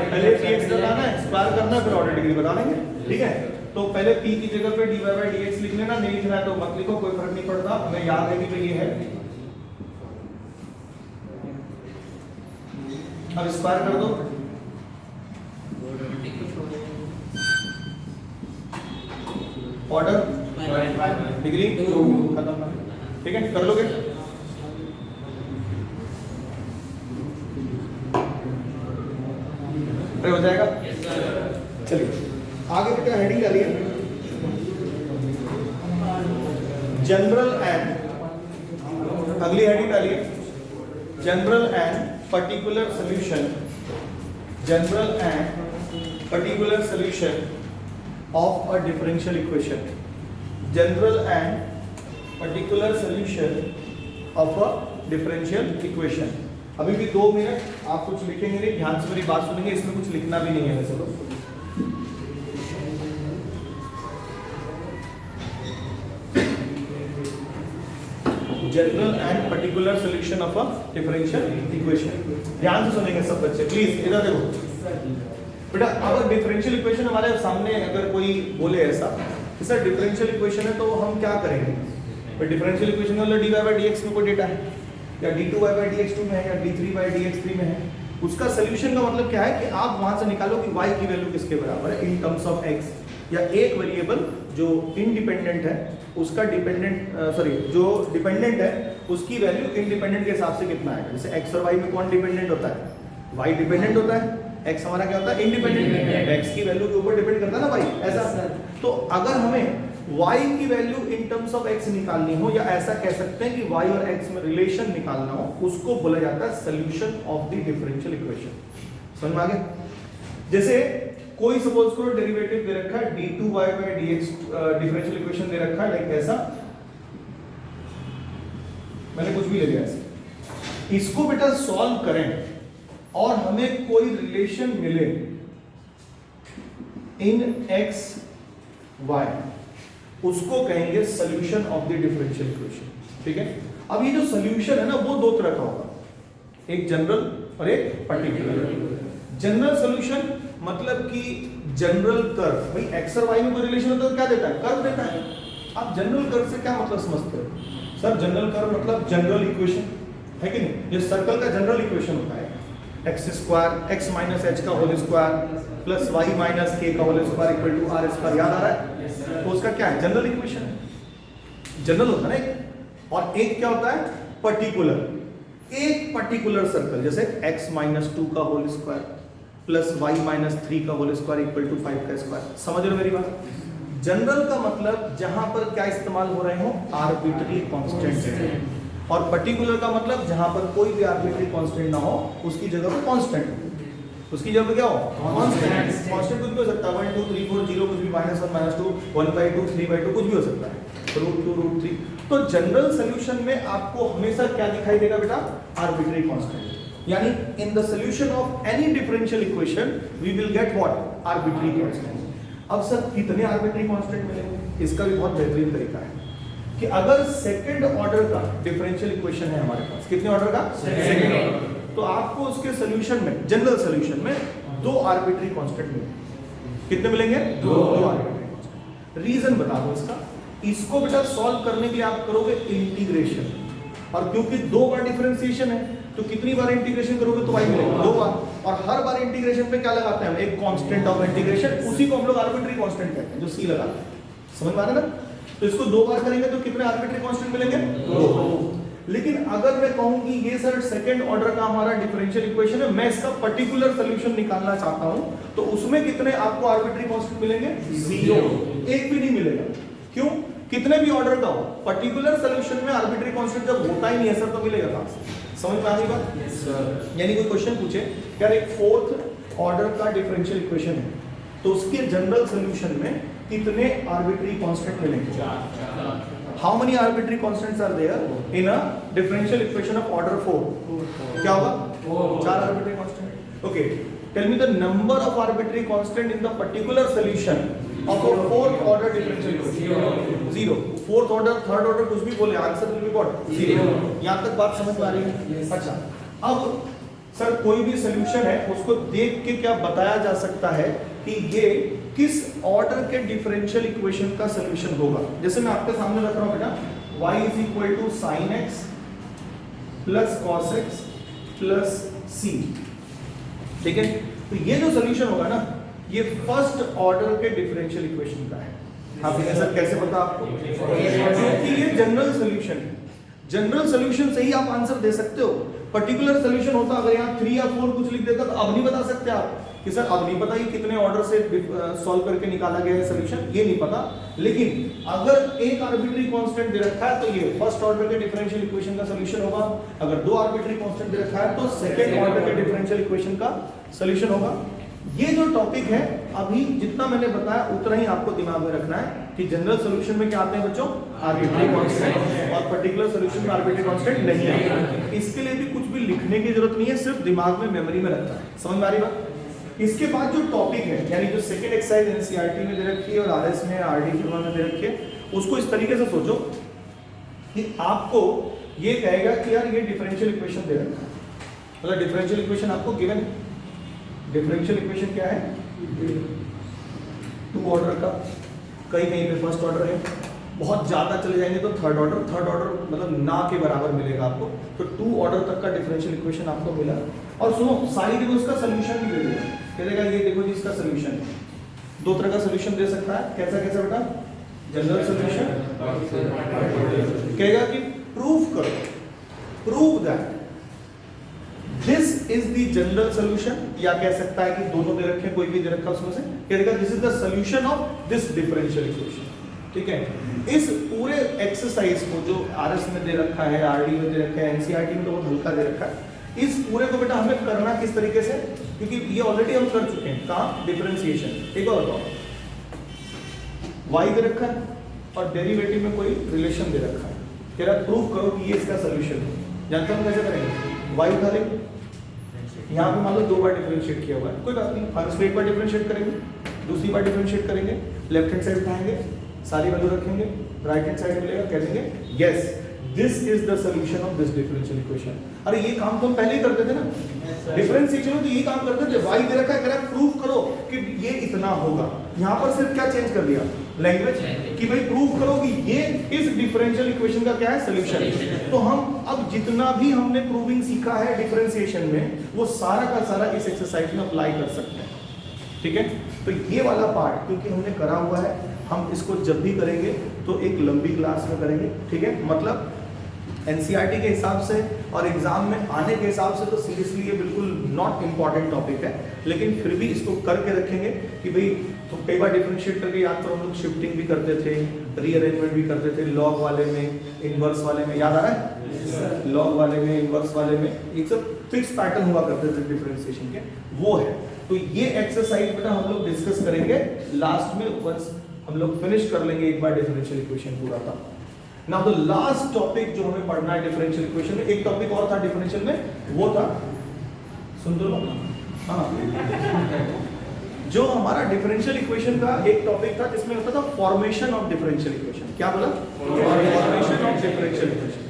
पहले px बताना है, स्क्वायर करना है, फिर ऑर्डर डिग्री बता देंगे। ठीक है, तो पहले p की जगह पे dy by dx लिख लेना, नहीं लिखना है तो मत लिखो, कोई फर्क नहीं पड़ता, हमें याद है कि ये है। अब स्क्वायर कर दो, ऑर्डर डिग्री खत्म। ठीक है, कर लोगे? हो जाएगा। चलिए आगे बेटा हेडिंग डालिए, जनरल एंड, अगली हेडिंग डालिए general and particular solution, general and particular solution of a differential equation, general and particular solution of a differential equation. अभी भी 2 मिनट आप कुछ लिखेंगे नहीं, ध्यान से मेरी बात सुनेंगे, इसमें कुछ लिखना भी नहीं है वैसे तो। General and particular solution of a differential equation, ध्यान से सुनेंगे सब बच्चे प्लीज। इधर देखो बेटा, अगर डिफरेंशियल इक्वेशन हमारे सामने अगर कोई बोले ऐसा कि सर डिफरेंशियल इक्वेशन है तो हम क्या करेंगे, डिफरेंशियल इक्वेशन में मतलब dy by dx में कोई डेटा है या d2y by dx2 में है या d3 by dx3 में है, उसका सोल्यूशन का मतलब क्या है कि आप वहां से निकालो कि y की वैल्यू किसके बराबर है इन टर्म्स ऑफ x, या एक वेरिएबल जो इंडिपेंडेंट है उसका जो डिपेंडेंट है उसकी वैल्यू इंडिपेंडेंट के हिसाब से कितना है। जैसे x और y में कौन डिपेंडेंट होता है, y डिपेंडेंट होता है, x हमारा क्या होता है इंडिपेंडेंट, x की वैल्यू के ऊपर डिपेंड करता है ना y, ऐसा। तो अगर हमें y की value in terms of x निकालनी हो, या ऐसा कह सकते हैं कि y और x में रिलेशन निकालना हो, उसको बोला जाता है solution of the differential equation. समझ में आ गया? जैसे कोई सपोज करो डेरिवेटिव दे रखा है d2y by dx, differential equation दे रखा है लाइक ऐसा, मैंने कुछ भी ले लिया ऐसे, इसको बेटा सॉल्व करें और हमें कोई रिलेशन मिले इन x y, उसको कहेंगे solution of the differential equation. ठीक है, अब ये जो सॉल्यूशन है ना वो 2 तरह का होगा, एक जनरल और एक पर्टिकुलर। जनरल सॉल्यूशन मतलब कि जनरल कर्व, भाई x और y में कोई रिलेशन होता है तो क्या देता है, कर्व देता है। आप जनरल कर्व से क्या मतलब समझते हो? सर जनरल कर्व मतलब जनरल इक्वेशन है कि नहीं, ये सर्कल का जनरल इक्वेशन होता है x square x minus h का whole square plus y minus k का whole square equal to r square, याद आ रहा है? तो उसका क्या है, जनरल इक्वेशन है, जनरल होता है ना एक। और एक क्या होता है पर्टिकुलर, एक पर्टिकुलर सर्कल जैसे x माइनस 2 का whole square plus y minus 3 का होल स्क्वायर इक्वल टू 5 का स्क्वायर। समझ रहे हो मेरी बात? जनरल का मतलब जहां पर क्या इस्तेमाल हो रहे हो, आर्बिट्री कांस्टेंट, और पर्टिकुलर का मतलब जहां पर कोई भी आर्बिट्री कांस्टेंट ना हो, उसकी जगह पर कांस्टेंट हो, उसकी जगह पर क्या हो, कांस्टेंट। कांस्टेंट कुछ भी हो सकता है, 1 2 3 4 0 कुछ भी, -1 -2 1/2 3/2 कुछ भी हो सकता है, √2 √3। तो जनरल सॉल्यूशन में आपको हमेशा क्या दिखाई देगा बेटा, आर्बिट्री कांस्टेंट, यानी in the solution of any differential equation we will get what, arbitrary constant. अब सर कितने आर्बिट्री कांस्टेंट मिलेंगे, इसका भी बहुत बेहतरीन तरीका है कि अगर सेकंड ऑर्डर का डिफरेंशियल इक्वेशन है हमारे पास, कितने ऑर्डर का, सेकंड ऑर्डर, तो आपको उसके सॉल्यूशन में, जनरल सॉल्यूशन में 2 आर्बिट्री कांस्टेंट मिलेंगे। कितने मिलेंगे, 2 आर्बिट्री कांस्टेंट। रीजन बता दो इसका, इसको बेटा सॉल्व करने के लिए आप करोगे इंटीग्रेशन, और क्योंकि 2 बार डिफरेंशिएशन है तो कितनी बार इंटीग्रेशन करोगे तो y मिलेगा 2 बार, और हर बार इंटीग्रेशन पे क्या लगाते हैं, एक कांस्टेंट ऑफ इंटीग्रेशन, उसी को हम लोग आर्बिट्री कांस्टेंट कहते हैं, जो c लगाते हैं। समझ में आ रहा है ना? तो इसको 2 बार करेंगे तो कितने आर्बिट्री कांस्टेंट मिलेंगे, 2। लेकिन अगर मैं कहूं कि ये सर सेकंड ऑर्डर का हमारा डिफरेंशियल इक्वेशन है, मैं इसका पर्टिकुलर सॉल्यूशन निकालना चाहता हूं, तो उसमें कितने आपको आर्बिट्री कांस्टेंट मिलेंगे, 0, एक भी नहीं मिलेगा। क्यों? कितने भी ऑर्डर का हो, पर्टिकुलर सॉल्यूशन में आर्बिट्री कांस्टेंट जब होता ही नहीं है सर, तो मिलेगा कहां से? समझ में आ रही बात? Yes sir. यानी कोई क्वेश्चन पूछे यार एक 4th ऑर्डर का डिफरेंशियल इक्वेशन है, तो उसके जनरल सॉल्यूशन में कितने आर्बिट्री कांस्टेंट मिलेंगे, 4। How many arbitrary constants are there in a differential equation of order 4? क्या होगा, 4 arbitrary constant. Okay, tell me the number of arbitrary constant in the particular solution of a 4th order differential equation. 0। 4th order, 3rd order कुछ भी बोले, answer will be what, 0। यहां तक बात समझ में आ रही है? अच्छा, अब सर कोई भी सॉल्यूशन है उसको देख के क्या बताया जा सकता है कि ये किस ऑर्डर के डिफरेंशियल इक्वेशन का सॉल्यूशन होगा? जैसे मैं आपके सामने रख रहा हूं बेटा, y is equal to sin x plus cos x plus c। ठीक है, तो ये जो सॉल्यूशन होगा ना, ये फर्स्ट ऑर्डर के डिफरेंशियल इक्वेशन का है। आप सर कैसे पता आपको? क्योंकि ये जनरल सॉल्यूशन है, जनरल सॉल्यूशन से ही आप आंसर दे सकते हो। पर्टिकुलर सॉल्यूशन होता, अगर यहाँ 3 या 4 कुछ लिख देता तो अब नहीं बता सकते आप कि कि सर अब नहीं पता ये कितने ऑर्डर से सॉल्व करके निकाला गया है सोल्यूशन, ये नहीं पता, लेकिन अगर एक आर्बिट्री कांस्टेंट दे रखा है तो ये फर्स्ट ऑर्डर के डिफरेंशियल इक्वेशन का सोल्यूशन होगा, अगर दो आर्बिट्री कांस्टेंट दे रखा है तो सेकंड ऑर्डर के डिफरेंशियल इक्वेशन का सोल्यूशन होगा। ये जो टॉपिक है अभी जितना मैंने बताया उतना ही आपको दिमाग में रखना है कि जनरल सॉल्यूशन में क्या आते हैं बच्चों, आर्बिट्री कांस्टेंट, और पर्टिकुलर सॉल्यूशन में आर्बिट्री कांस्टेंट नहीं है। इसके लिए भी कुछ भी लिखने की जरूरत नहीं है, सिर्फ दिमाग में मेमोरी में रखना है। समझ में आ रही बात। इसके बाद जो टॉपिक है यानी जो सेकंड एक्सरसाइज एनसीईआरटी में दे रखी है और आरएस में आरडी शर्मा में दे रखी है, उसको इस तरीके से सोचो कि आपको ये कहेगा कि यार ये डिफरेंशियल इक्वेशन दे रखा है, मतलब डिफरेंशियल इक्वेशन आपको गिवन, डिफरेंशियल इक्वेशन क्या है, टू ऑर्डर का, कहीं कहीं पे फर्स्ट ऑर्डर है, बहुत ज्यादा चले जाएंगे तो थर्ड ऑर्डर मतलब ना के बराबर मिलेगा आपको, तो टू ऑर्डर तक का डिफरेंशियल इक्वेशन आपको मिला। और सुनो सारी देखो इसका सोल्यूशन भी दे देगा, कह देगा ये देखो जी इसका सोल्यूशन, दो तरह का सोल्यूशन दे सकता है, कैसा कैसा बेटा, जनरल सोल्यूशन, कहेगा कि prove that this is the general solution, या कह सकता है कि दोनों दे रखे हैं, कोई भी दे रखा उसमें से, कह देगा this is the solution of this differential equation. ठीक है, इस पूरे एक्सरसाइज को जो आरएस में दे रखा है, आरडी में दे रखा है, एनसीईआरटी में तो बहुत हल्का दे रखा है, इस पूरे को बेटा हमें करना किस तरीके से, क्योंकि ये ऑलरेडी हम कर चुके हैं, कहां, डिफरेंशिएशन। एक और बताओ, y दे रखा है और डेरिवेटिव में कोई रिलेशन दे रखा है, कह रहा प्रूव करो कि ये इसका सोल्यूशन है। जानते हो कैसे करेंगे, y उठा लेंगे, यहाँ पे मान लो 2 बार डिफरेंशिएट किया हुआ है, कोई बात नहीं, फर्स्ट एक बार डिफरेंशिएट करेंगे, दूसरी बार डिफरेंशिएट करेंगे, लेफ्ट हैंड साइड उठाएंगे, सारी वैल्यू रखेंगे, राइट हैंड साइड मिलेगा, कह देंगे yes this is the solution of this differential equation. अरे ये काम तो हम पहले ही करते थे ना, डिफरेंशिएशन में तो ये काम करते थे, y दे रखा है, कह रहा है प्रूव करो कि ये इतना होगा, यहाँ पर सिर्फ क्या चेंज कर दिया, लैंग्वेज, कि भाई प्रूव करो कि ये इस डिफरेंशियल इक्वेशन का क्या है, सोल्यूशन। तो हम अब जितना भी हमने प्रूविंग सीखा है डिफरेंशिएशन में, वो सारा का सारा इस एक्सरसाइज में अप्लाई कर सकते हैं। ठीक है, तो ये वाला पार्ट क्योंकि हमने करा हुआ है, हम इसको जब भी करेंगे तो एक लंबी क्लास में करेंगे। ठीक है, मतलब एनसीईआरटी के हिसाब से और एग्जाम में आने के हिसाब से तो सीरियसली ये बिल्कुल नॉट इम्पॉर्टेंट टॉपिक है, लेकिन फिर भी इसको करके रखेंगे कि भाई तो कई बार डिफरेंशिएट करके याद करो, हम लोग शिफ्टिंग भी करते थे, रीअरेंजमेंट भी करते थे, लॉग वाले में, इनवर्स वाले में, याद आ रहा है, लॉग वाले में, इनवर्स वाले में, एक सब फिक्स पैटर्न हुआ करते थे डिफरेंशिएशन के, वो है। तो ये एक्सरसाइज बेटा हम लोग डिस्कस करेंगे लास्ट में, वंस हम लोग फिनिश कर लेंगे एक बार डिफरेंशियल इक्वेशन पूरा था। नाउ द लास्ट टॉपिक जो हमें पढ़ना है डिफरेंशियल इक्वेशन में, एक टॉपिक और था डिफरेंशियल में, वो था, सुन दो, हाँ, जो हमारा डिफरेंशियल इक्वेशन का एक टॉपिक था जिसमें होता था फॉर्मेशन ऑफ डिफरेंशियल इक्वेशन। क्या बोला, formation of differential equation.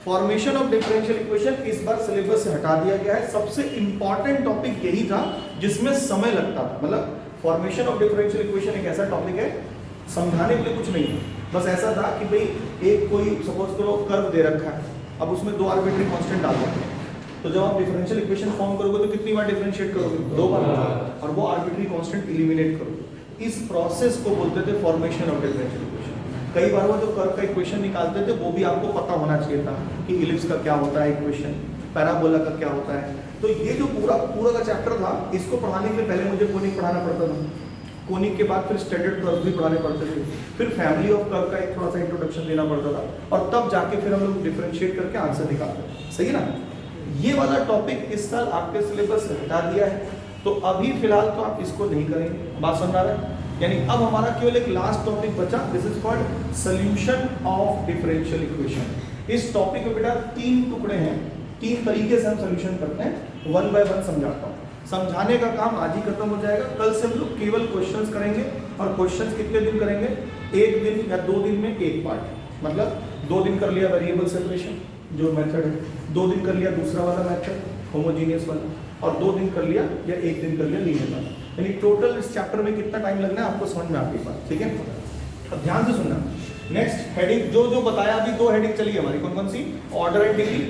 Formation of differential equation इस बार सिलेबस से हटा दिया गया है, सबसे इंपॉर्टेंट टॉपिक यही था जिसमें समय लगता था। मतलब फॉर्मेशन ऑफ डिफरेंशियल इक्वेशन एक ऐसा टॉपिक है, समझाने के लिए कुछ नहीं है, बस ऐसा था कि भाई एक कोई सपोज करो कर्व दे रखा है, अब उसमें 2 आर्बिट्री कांस्टेंट डाल दो, तो जब आप डिफरेंशियल इक्वेशन फॉर्म करोगे तो कितनी बार डिफरेंशिएट करोगे, 2 बार, और वो आर्बिट्री कांस्टेंट एलिमिनेट करोगे। इस प्रोसेस को बोलते थे फॉर्मेशन ऑफ डिफरेंशियल इक्वेशन। कई बार वो जो कर्व का इक्वेशन निकालते थे वो भी आपको पता होना चाहिए था कि इलिप्स का क्या होता है इक्वेशन, पैराबोला का क्या होता है। तो ये जो पूरा का चैप्टर था, इसको पढ़ाने के लिए पहले मुझे कोनिक पढ़ाना पड़ता था, कोनिक के बाद फिर स्टैंडर्ड कर्व भी पढ़ाने पड़ते थे, फिर फैमिली ऑफ कर्व का एक थोड़ा सा इंट्रोडक्शन देना पड़ता था, और तब जाके फिर हम लोग डिफरेंशिएट करके आंसर निकालते थे। सही है ना। ये वाला टॉपिक इस साल आपके सिलेबस से हटा दिया है, तो अभी फिलहाल तो आप इसको नहीं करेंगे, बात समझ आ रहा है। यानी अब हमारा केवल एक लास्ट टॉपिक बचा, this is called solution of differential equation. इस टॉपिक में बेटा 3 टुकड़े हैं, 3 तरीके से हम सॉल्यूशन करते हैं, 1 बाय 1 समझाता हूँ। समझाने का काम आज ही खत्म हो जाएगा, कल से हम लोग केवल क्वेश्चंस करेंगे, और क्वेश्चंस कितने दिन करेंगे, 1 दिन या 2 दिन में एक पार्ट। मतलब 2 दिन कर लिया वेरिएबल सेपरेशन जो मेथड है, 2 दिन कर लिया दूसरा वाला मेथड होमोजीनियस वाला, और 2 दिन कर लिया या 1 दिन कर लिया लीनियर वाला। यानी टोटल इस चैप्टर में कितना टाइम लगना है आपको समझ में आ गई बात, ठीक है। अब ध्यान से सुनना, नेक्स्ट हेडिंग जो बताया अभी, 2 हेडिंग चली हमारी, कौन कौन सी, ऑर्डर एंड डिग्री,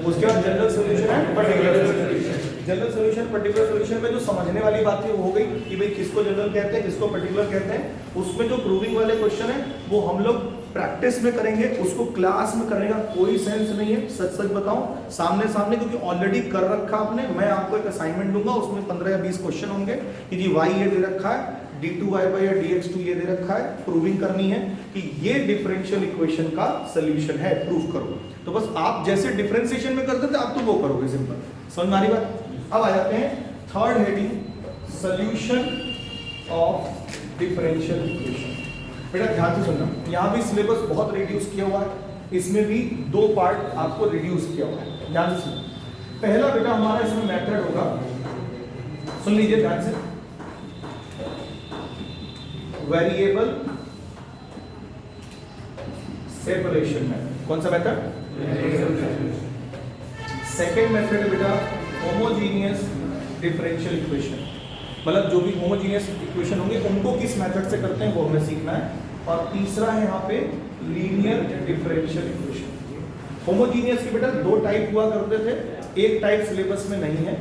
उसके बाद general solution and particular solution. General solution particular solution में जो समझने वाली बात है वो हो गई कि भाई किसको जनरल कहते हैं किसको पर्टिकुलर कहते हैं। उसमें जो प्रूविंग वाले क्वेश्चन है वो हम लोग प्रैक्टिस में करेंगे, उसको क्लास में करने का कोई सेंस नहीं है। सच सच बताऊं सामने सामने, क्योंकि ऑलरेडी कर रखा आपने। मैं आपको एक असाइनमेंट दूंगा, उसमें 15 या 20 क्वेश्चन होंगे कि जी y ये दे रखा है, d2y या dx2 ये दे रखा है, प्रूविंग करनी है कि ये डिफरेंशियल इक्वेशन का सोल्यूशन है, प्रूव करो। तो बस आप जैसे डिफरेंशिएशन में करते थे आप तो वो करोगे, सिंपल। समझ में आ रही बात? अब आ जाते हैं third heading, solution of differential equation. बेटा ध्यान से सुनना, यहाँ भी सिलेबस बहुत रिड्यूस किया हुआ है, इसमें भी 2 पार्ट आपको रिड्यूस किया हुआ है। ध्यान से सुनना, पहला बेटा हमारा इसमें मेथड होगा, सुन लीजिए ध्यान से, वेरिएबल सेपरेशन मेथड। कौन सा मेथड? सेकेंड मेथड बेटा होमोजीनियस डिफरेंशियल इक्वेशन, मतलब जो भी होमोजीनियस इक्वेशन होंगे उनको किस मेथड से करते हैं वो हमें सीखना है। और तीसरा है यहाँ पे लीनियर डिफरेंशियल इक्वेशन। होमोजीनियस के बेटा 2 टाइप हुआ करते थे, एक टाइप सिलेबस में नहीं है।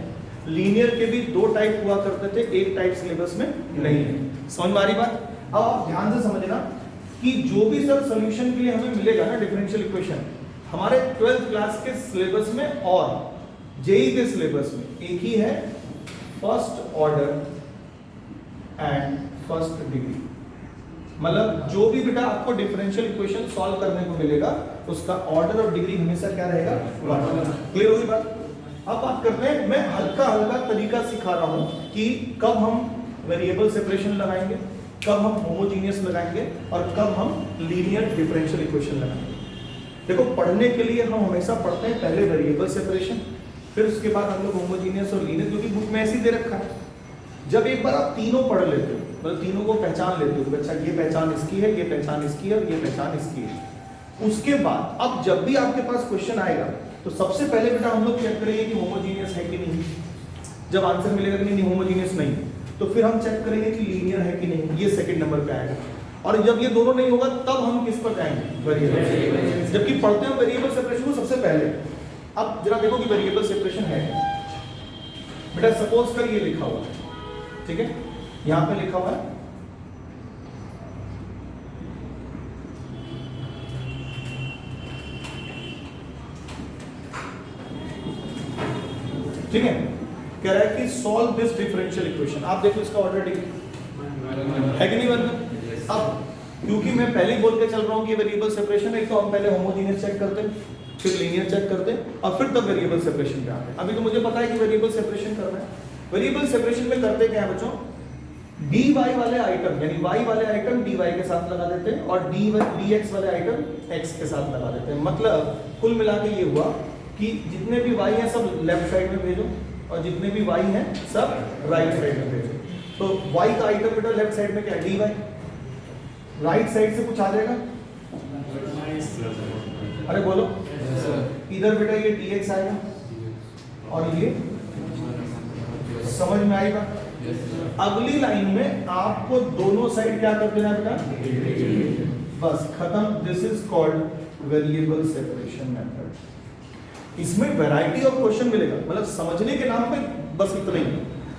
लीनियर के भी 2 टाइप हुआ करते थे, एक टाइप सिलेबस में नहीं है। समझ में आ रही बात? अब आप ध्यान से समझना कि जो भी सर सोल्यूशन के लिए हमें मिलेगा ना डिफरेंशियल इक्वेशन, हमारे 12th क्लास के सिलेबस में और जेईई के सिलेबस में एक ही है, first order and first degree. मतलब जो भी बेटा आपको डिफरेंशियल इक्वेशन सॉल्व करने को मिलेगा उसका ऑर्डर और डिग्री हमेशा क्या रहेगा? 1। क्लियर होगी बात? अब बात करते हैं, मैं हल्का हल्का तरीका सिखा रहा हूं कि कब हम वेरिएबल सेपरेशन लगाएंगे, कब हम होमोजीनियस लगाएंगे और कब हम लीनियर डिफरेंशियल इक्वेशन लगाएंगे। देखो पढ़ने के लिए हम हमेशा पढ़ते हैं पहले वेरिएबल सेपरेशन, फिर उसके बाद हम लोग होमोजीनियस और लीनियर, क्योंकि बुक में ऐसे ही दे रखा है। जब एक बार आप तीनों पढ़ लेते हो, मतलब तीनों को पहचान लेते हो, अच्छा ये पहचान इसकी है, ये पहचान इसकी है और ये पहचान इसकी है, उसके बाद अब जब भी आपके पास क्वेश्चन आएगा तो सबसे पहले बेटा हम लोग चेक करेंगे कि होमोजीनियस है कि नहीं। जब आंसर मिलेगा कि नहीं होमोजीनियस नहीं, तो फिर हम चेक करेंगे कि लीनियर है कि नहीं, ये सेकंड नंबर पे आएगा। और जब ये दोनों नहीं होगा तब हम किस पर जाएंगे? वेरिएबल। जबकि पढ़ते हैं वेरिएबल सेपरेशन को सबसे पहले। अब जरा देखो कि वेरिएबल सेपरेशन है बेटा। सपोज कर ये लिखा हुआ है, ठीक है, यहां पे लिखा हुआ है ठीक है, कह रहा है कि सॉल्व दिस डिफरेंशियल इक्वेशन। आप देखो इसका ऑर्डर डिग्री है कि नहीं बनता? अब क्योंकि मैं पहले ही बोल के चल रहा हूं कि वेरिएबल सेपरेशन है, तो हम पहले होमोजीनियस चेक करते हैं, फिर लीनियर चेक करते हैं और फिर तब वेरिएबल सेपरेशन पे आते हैं। अभी तो मुझे पता है कि वेरिएबल सेपरेशन करना है। वेरिएबल सेपरेशन में करते क्या है बच्चों? dy वाले आइटम यानी y वाले आइटम dy के साथ लगा देते हैं और dx वाले आइटम x के साथ लगा देते हैं। मतलब कुल मिला के ये हुआ कि जितने भी y हैं सब लेफ्ट साइड में भेजो और जितने भी y हैं सब राइट साइड में भेजो। तो y का आइटम बेटा लेफ्ट साइड में क्या है? dy। राइट साइड से कुछ आ जाएगा? अरे बोलो। इधर बेटा ये dx आएगा और ये समझ में आएगा। अगली लाइन में आपको दोनों साइड क्या कर देना बेटा? बस खत्म। This is called variable separation method. इसमें वैरायटी ऑफ क्वेश्चन मिलेगा, मतलब समझने के नाम पे बस इतना ही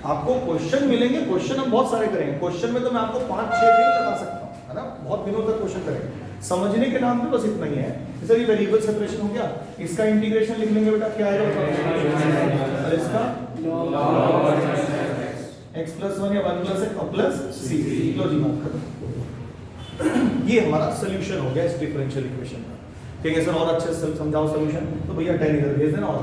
आपको क्वेश्चन मिलेंगे। क्वेश्चन हम बहुत सारे करेंगे, क्वेश्चन में तो मैं आपको 5-6 दिन लगा सकता हूँ, है ना, बहुत दिनों तक क्वेश्चन करेंगे। समझने के नाम पे बस इतना ही है। जैसे ये वेरिएबल सेपरेशन हो गया, इसका इंटीग्रेशन लिख लेंगे बेटा, क्या आएगा? और इसका x + 1 या 1 + x प्लस c। लो जी बात खत्म। ये हमारा सोल्यूशन हो गया इस डिफरेंशियल इक्वेशन का। ठीक है सर, और अच्छे से समझाओ सोल्यूशन। तो भैया 10 इधर भेज देना और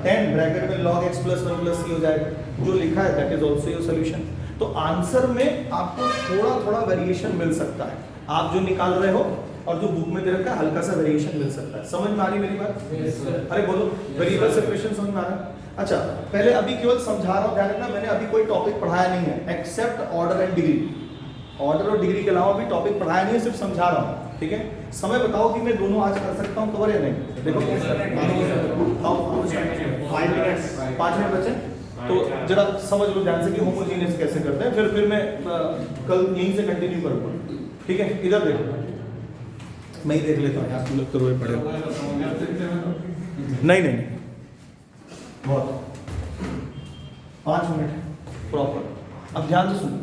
10 ब्रैकेट में log x + 1 + c हो जाएगा। जो लिखा है that is also your solution. तो आंसर में आपको थोड़ा थोड़ा वेरिएशन मिल सकता है, आप जो निकाल रहे हो और जो बुक में दे रखा है हल्का सा वेरिएशन मिल सकता है। समझ में आ रही मेरी बात? yes, अरे बोलो, वेरिएबल सेपरेशन समझ में आ रहा है? अच्छा, पहले अभी केवल समझा रहा हूं, ध्यान रखना मैंने अभी कोई टॉपिक पढ़ाया नहीं है except order and degree. Order और डिग्री के अलावा भी टॉपिक पढ़ाया नहीं है, सिर्फ समझा रहा हूं। ठीक है, समय बताओ कि मैं दोनों आज कर सकता हूं कवर या नहीं? देखो 5 मिनट बचे, तो जरा समझ लो ध्यान से कि होमोजीनियस कैसे करते हैं। फिर मैं कल यहीं से कंटिन्यू करूंगा। ठीक है, इधर देखो, मैं ही देख लेता हूँ यार, तुम लोग तो रोए पड़े। नहीं बहुत 5 मिनट प्रॉपर। अब ध्यान से सुनो,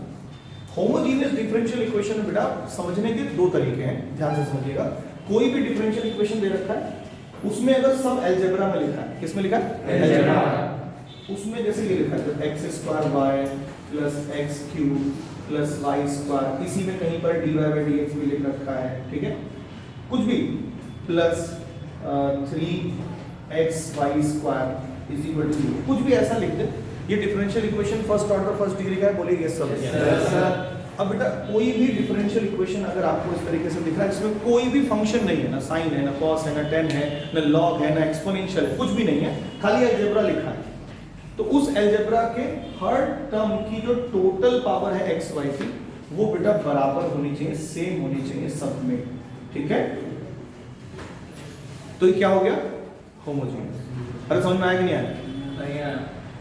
होमोजीनियस डिफरेंशियल इक्वेशन में बेटा समझने के दो तरीके हैं, ध्यान से समझिएगा। कोई भी डिफरेंशियल इक्वेशन दे रखा है, उसमें अगर सब अलजेब्रा में लिखा है, किसमें लिखा है? अलजेब्रा। उसमें जैसे ये लिखा है तो x² y plus X cube plus Y square, इसी में कहीं पर dy/dx भी लिख रखा है, ठीक है, कुछ भी, plus 3xy² is equal to 0, कुछ भी ऐसा लिख दे। ये differential equation first order first degree का है, बोले ये सब। अब बेटा कोई भी डिफरेंशियल इक्वेशन अगर आपको इस तरीके से दिख रहा है जिसमें कोई भी फंक्शन नहीं है, ना साइन है, ना कॉस है, ना टेन है, ना लॉग है, ना एक्सपोनेंशियल है, कुछ भी नहीं है, खाली अलजेब्रा लिखा है, तो उस अलजेब्रा के हर टर्म की जो टोटल पावर है एक्स वाई की, वो बेटा बराबर होनी चाहिए, सेम होनी चाहिए सब में, ठीक है। तो ये क्या हो गया? होमोजीनियस। अरे समझ में आया कि नहीं आया?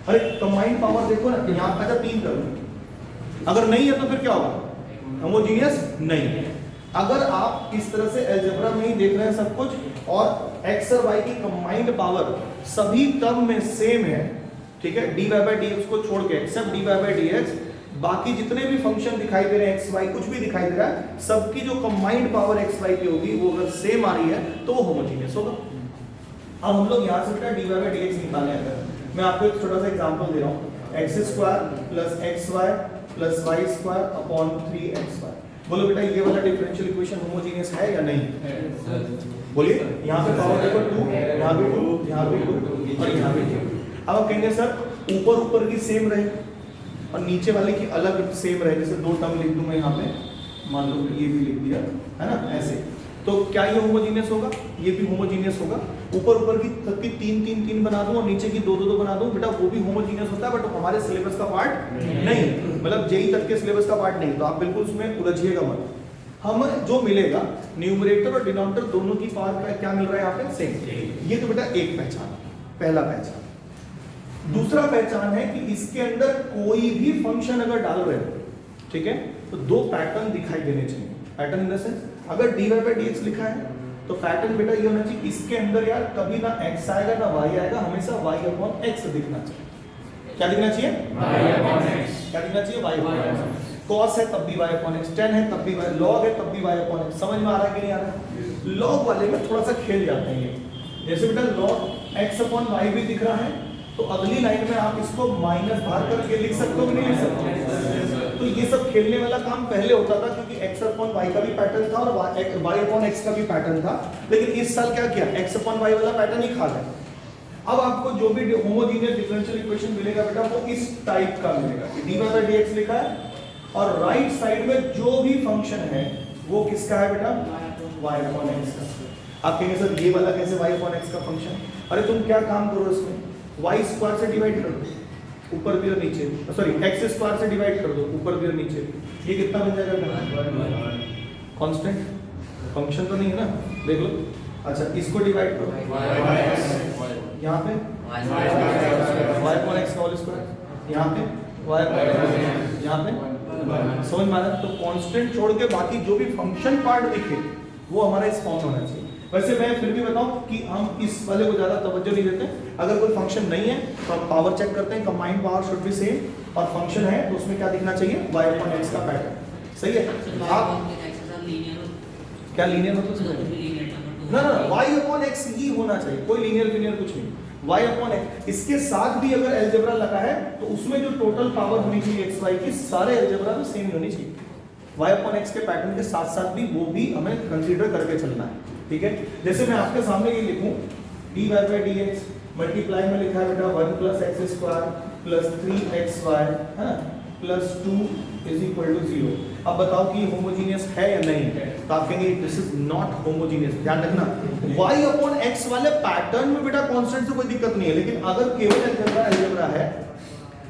अरे कंबाइंड पावर देखो ना, यहाँ का 3 टर्म, अगर नहीं है तो फिर क्या होगा? होमोजीनियस नहीं है। अगर आप इस तरह से अलजेब्रा में ही देख रहे हैं सब कुछ और एक्स और वाई की कंबाइंड पावर सभी टर्म में सेम है, ठीक है, dy/dx को छोड़ के, एक्सेप्ट dy/dx, बाकी जितने भी फंक्शन दिखाई दे रहे हैं एक्स वाई, कुछ भी दिखाई दे रहा है, सबकी जो कंबाइंड पावर एक्स वाई की होगी वो अगर सेम आ रही है तो वो होमोजीनियस होगा। अब हम लोग यहाँ से बेटा dy/dx निकालने आते हैं। मैं आपको एक छोटा सा एग्जांपल दे रहा हूँ, x² plus xy plus y² upon 3xy। बोलो बेटा ये वाला डिफरेंशियल इक्वेशन होमोजीनियस है या नहीं? बोलिए। यहाँ पे पावर देखो 2, यहाँ भी 2, यहाँ भी 2 और यहाँ भी 2। अब आप कहेंगे सर ऊपर की सेम रहे और नीचे वाले की अलग सेम रहे, जैसे 2 टर्म लिख दूं मैं यहाँ पे, मान लो ये भी लिख दिया है ना ऐसे, तो क्या ये होमोजीनियस होगा? ये भी होमोजीनियस होगा। ऊपर की सबकी 3 बना दूं और नीचे की 2 बना दूं, बेटा वो भी होमोजीनियस होता है, बट हमारे सिलेबस का पार्ट नहीं, मतलब जेई तक के सिलेबस का पार्ट नहीं, तो आप बिल्कुल उसमें उलझिएगा मत। हमें जो मिलेगा न्यूमरेटर और डिनोमिनेटर दोनों की पावर का क्या मिल रहा है यहाँ पे? सेम। ये तो बेटा एक पहचान, पहला पहचान। दूसरा पहचान है कि इसके अंदर कोई भी फंक्शन अगर डाल रहे हो, ठीक है, तो 2 पैटर्न दिखाई देने चाहिए। पैटर्न इन द सेंस, अगर dy/dx लिखा है तो पैटर्न बेटा ये होना चाहिए, इसके अंदर यार कभी ना x आएगा ना y आएगा, हमेशा y/x दिखना चाहिए। क्या दिखना चाहिए? y/x। क्या दिखना चाहिए? y/x। cos है तब भी y/x, tan है तब भी y, log है तब भी y/x। समझ में आ रहा है कि नहीं आ रहा? log वाले में थोड़ा सा खेल जाते हैं ये, जैसे बेटा log x/y भी दिख रहा है तो अगली लाइन में आप इसको माइनस बाहर करके लिख सकते हो कि नहीं लिख सकते? तो ये सब खेलने वाला काम पहले होता था क्योंकि x/y का भी पैटर्न था और y/x का भी पैटर्न था, लेकिन इस साल क्या किया, x/y वाला पैटर्न ही खा गया। अब आपको जो भी होमोजीनियस डिफरेंशियल इक्वेशन मिलेगा बेटा वो इस टाइप का मिलेगा कि dy/dx लिखा है और राइट साइड में जो भी फंक्शन है वो किसका है बेटा? y/x का। आप कहेंगे सर ये वाला कैसे y/x का फंक्शन? अरे तुम क्या काम करो, इसमें y² से डिवाइड कर दो ऊपर भी और नीचे, सॉरी x² से डिवाइड कर दो ऊपर भी और नीचे, ये कितना बन जाएगा? कांस्टेंट फंक्शन तो नहीं है ना, देख लो। अच्छा इसको डिवाइड करो यहाँ पे y/x का होल स्क्वायर, यहाँ पे y/x, यहाँ पे, समझ में आ रहा है? तो कांस्टेंट छोड़ के बाकी जो भी फंक्शन पार्ट दिखे वो हमारा इस फॉर्म में होना चाहिए। वैसे मैं फिर भी बताऊं कि हम इस वाले को ज्यादा तवज्जो नहीं देते। अगर कोई फंक्शन नहीं है तो हम पावर चेक करते हैं, combined power should be same, और फंक्शन है तो उसमें क्या दिखना चाहिए? y/x का पैटर्न। सही है? आप क्या लीनियर मतलब ना y/x ही होना चाहिए, कोई लीनियर कुछ नहीं, y/x। इसके साथ भी अगर अलजेब्रा लगा है तो उसमें जो टोटल पावर होनी चाहिए एक्स वाई की, सारे अलजेब्रा में सेम होनी चाहिए। y/x के पैटर्न के साथ साथ भी वो भी हमें कंसीडर करके चलना है, ठीक है। जैसे मैं आपके सामने ये लिखूं dy/dx मल्टीप्लाई में लिखा है बेटा 1 + x² + 3xy है ना प्लस 2 = 0। अब बताओ कि होमोजीनियस है या नहीं है? तो आप कहेंगे दिस इज नॉट होमोजीनियस। ध्यान रखना y/x वाले पैटर्न में बेटा कांस्टेंट से कोई दिक्कत नहीं है, लेकिन अगर केवल अलजेब्रा है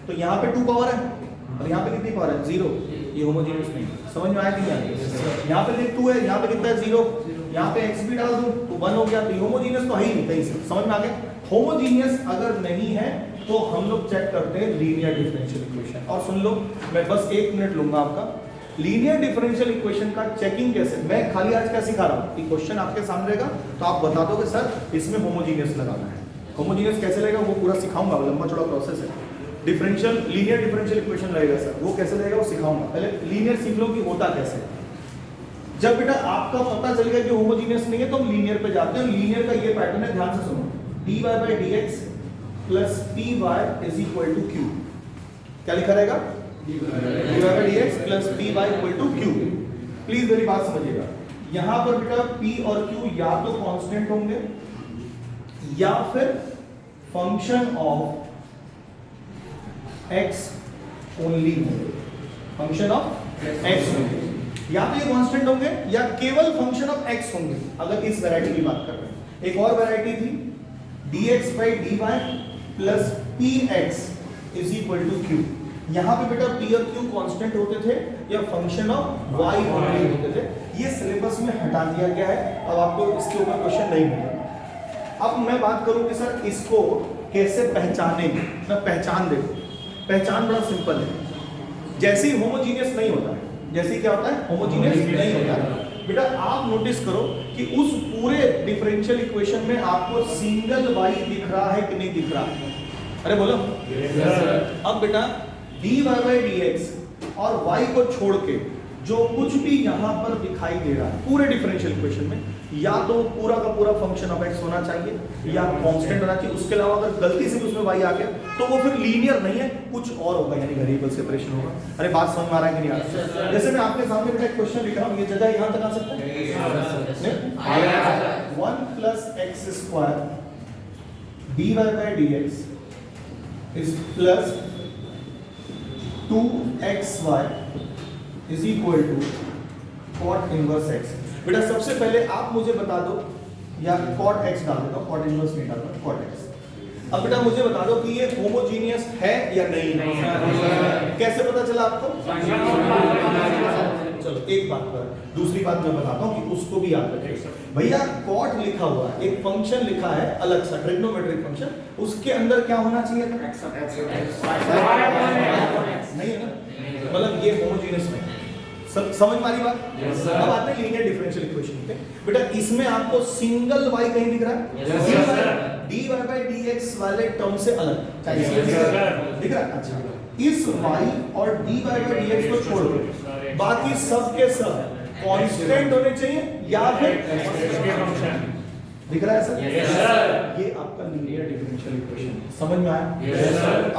तो यहाँ पे 2 पावर है और यहाँ पे कितनी पावर है? 0। ये होमोजीनियस नहीं। समझ में आया कि नहीं? यहाँ पे देख 2 है, यहाँ पे कितना है? 0। यहाँ पे x भी डाल दूं तो 1 हो गया, तो होमोजीनियस तो है ही नहीं कहीं से। समझ में आ गया? होमोजीनियस अगर नहीं है तो हम लोग चेक करते हैं लीनियर डिफरेंशियल इक्वेशन। और सुन लो, मैं बस 1 मिनट लूंगा आपका। लीनियर डिफरेंशियल इक्वेशन का चेकिंग कैसे, मैं खाली आज क्या सिखा रहा हूँ कि क्वेश्चन आपके सामने रहेगा तो आप बता दोगे सर इसमें होमोजीनियस लगाना है। होमोजीनियस कैसे लगेगा वो पूरा सिखाऊंगा, लंबा चौड़ा प्रोसेस है। डिफरेंशियल लीनियर डिफरेंशियल इक्वेशन लगेगा सर, वो कैसे लगेगा वो सिखाऊंगा। पहले लीनियर सीख लो कि होता कैसे। जब बेटा आपका पता चल गया कि होमोजीनियस नहीं है तो हम लीनियर पे जाते हैं। लीनियर का ये पैटर्न है, ध्यान से सुनो। dy by dx plus py is equal to q। क्या लिखा रहेगा? dy by dx plus py equal to q। Please मेरी बात समझिएगा, यहां पर बेटा p और q या तो कांस्टेंट होंगे या फिर फंक्शन ऑफ x ओनली होंगे। फंक्शन ऑफ x होंगे, या तो ये कांस्टेंट होंगे या केवल फंक्शन ऑफ x होंगे, अगर इस वैरायटी की बात कर रहे हैं। एक और वैरायटी थी dx by dy plus px is equal to q। यहां पे बेटा p और q कांस्टेंट होते थे या फंक्शन ऑफ y ओनली होते थे। ये सिलेबस में हटा दिया गया है, अब आपको इसके ऊपर क्वेश्चन नहीं मिलेगा। अब मैं बात करूं कि सर इसको कैसे पहचानेंगे। मैं पहचान देखो, पहचान बड़ा सिंपल है। जैसे ही होमोजीनियस नहीं होता है, जैसे क्या होता है होमोजीनियस नहीं होता है बेटा, आप नोटिस करो कि उस पूरे डिफरेंशियल इक्वेशन में आपको सिंगल y दिख रहा है कि नहीं दिख रहा है? अरे बोलो। अब बेटा dy by dx और y को छोड़ के जो कुछ भी यहां पर दिखाई दे रहा है पूरे डिफरेंशियल इक्वेशन में, या तो पूरा का पूरा फंक्शन ऑफ x होना चाहिए या कांस्टेंट होना चाहिए। उसके अलावा अगर गलती से भी उसमें y आ गया तो वो फिर लीनियर नहीं है, कुछ और होगा, यानी वेरिएबल सेपरेशन होगा। अरे बात समझ में आ रहा है कि नहीं आ रहा? जैसे मैं आपके सामने बेटा एक क्वेश्चन लिख रहा हूं, ये जगह यहां तक आ सकता है 1 plus X square dy by dx is plus 2xy is equal to cot inverse x। बेटा सबसे पहले आप मुझे बता दो, या cot x डाल देता हूं, cot इनवर्स नहीं डालना, cot x। अब बेटा मुझे बता दो कि ये होमोजीनियस है या नहीं है। कैसे पता चला आपको? चलो एक बात पर, दूसरी बात मैं बताता हूं कि उसको भी याद रखिए। भैया cot लिखा हुआ है, एक फंक्शन लिखा है अलग सा ट्रिग्नोमेट्रिक फंक्शन, उसके अंदर क्या होना चाहिए था? नहीं है ना, मतलब ये होमोजीनियस नहीं है। समझ मारी बात? अब आते हैं लीनियर डिफरेंशियल इक्वेशन पे। बेटा इसमें आपको सिंगल y कहीं दिख रहा है? dy by dx वाले टर्म से अलग दिख रहा है। अच्छा, इस y और dy by dx को छोड़ दो, बाकी सब के सब कांस्टेंट होने चाहिए या फिर दिख रहा है सर? ये आपका लीनियर डिफरेंशियल इक्वेशन समझ में आया?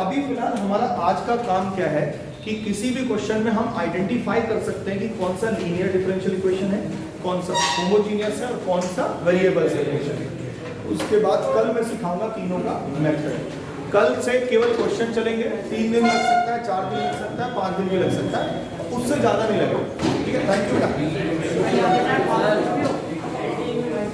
अभी फिलहाल हमारा आज का काम क्या है कि किसी भी क्वेश्चन में हम आइडेंटिफाई कर सकते हैं कि कौन सा लीनियर डिफरेंशियल इक्वेशन है, कौन सा होमोजीनियस है और कौन सा वेरिएबल इक्वेशन है। उसके बाद कल मैं सिखाऊंगा तीनों का मेथड। कल से केवल क्वेश्चन चलेंगे, 3 दिन लग सकता है, 4 दिन लग सकता है, 5 दिन भी लग सकता है, उससे ज्यादा नहीं लगेगा। ठीक है, थैंक यू।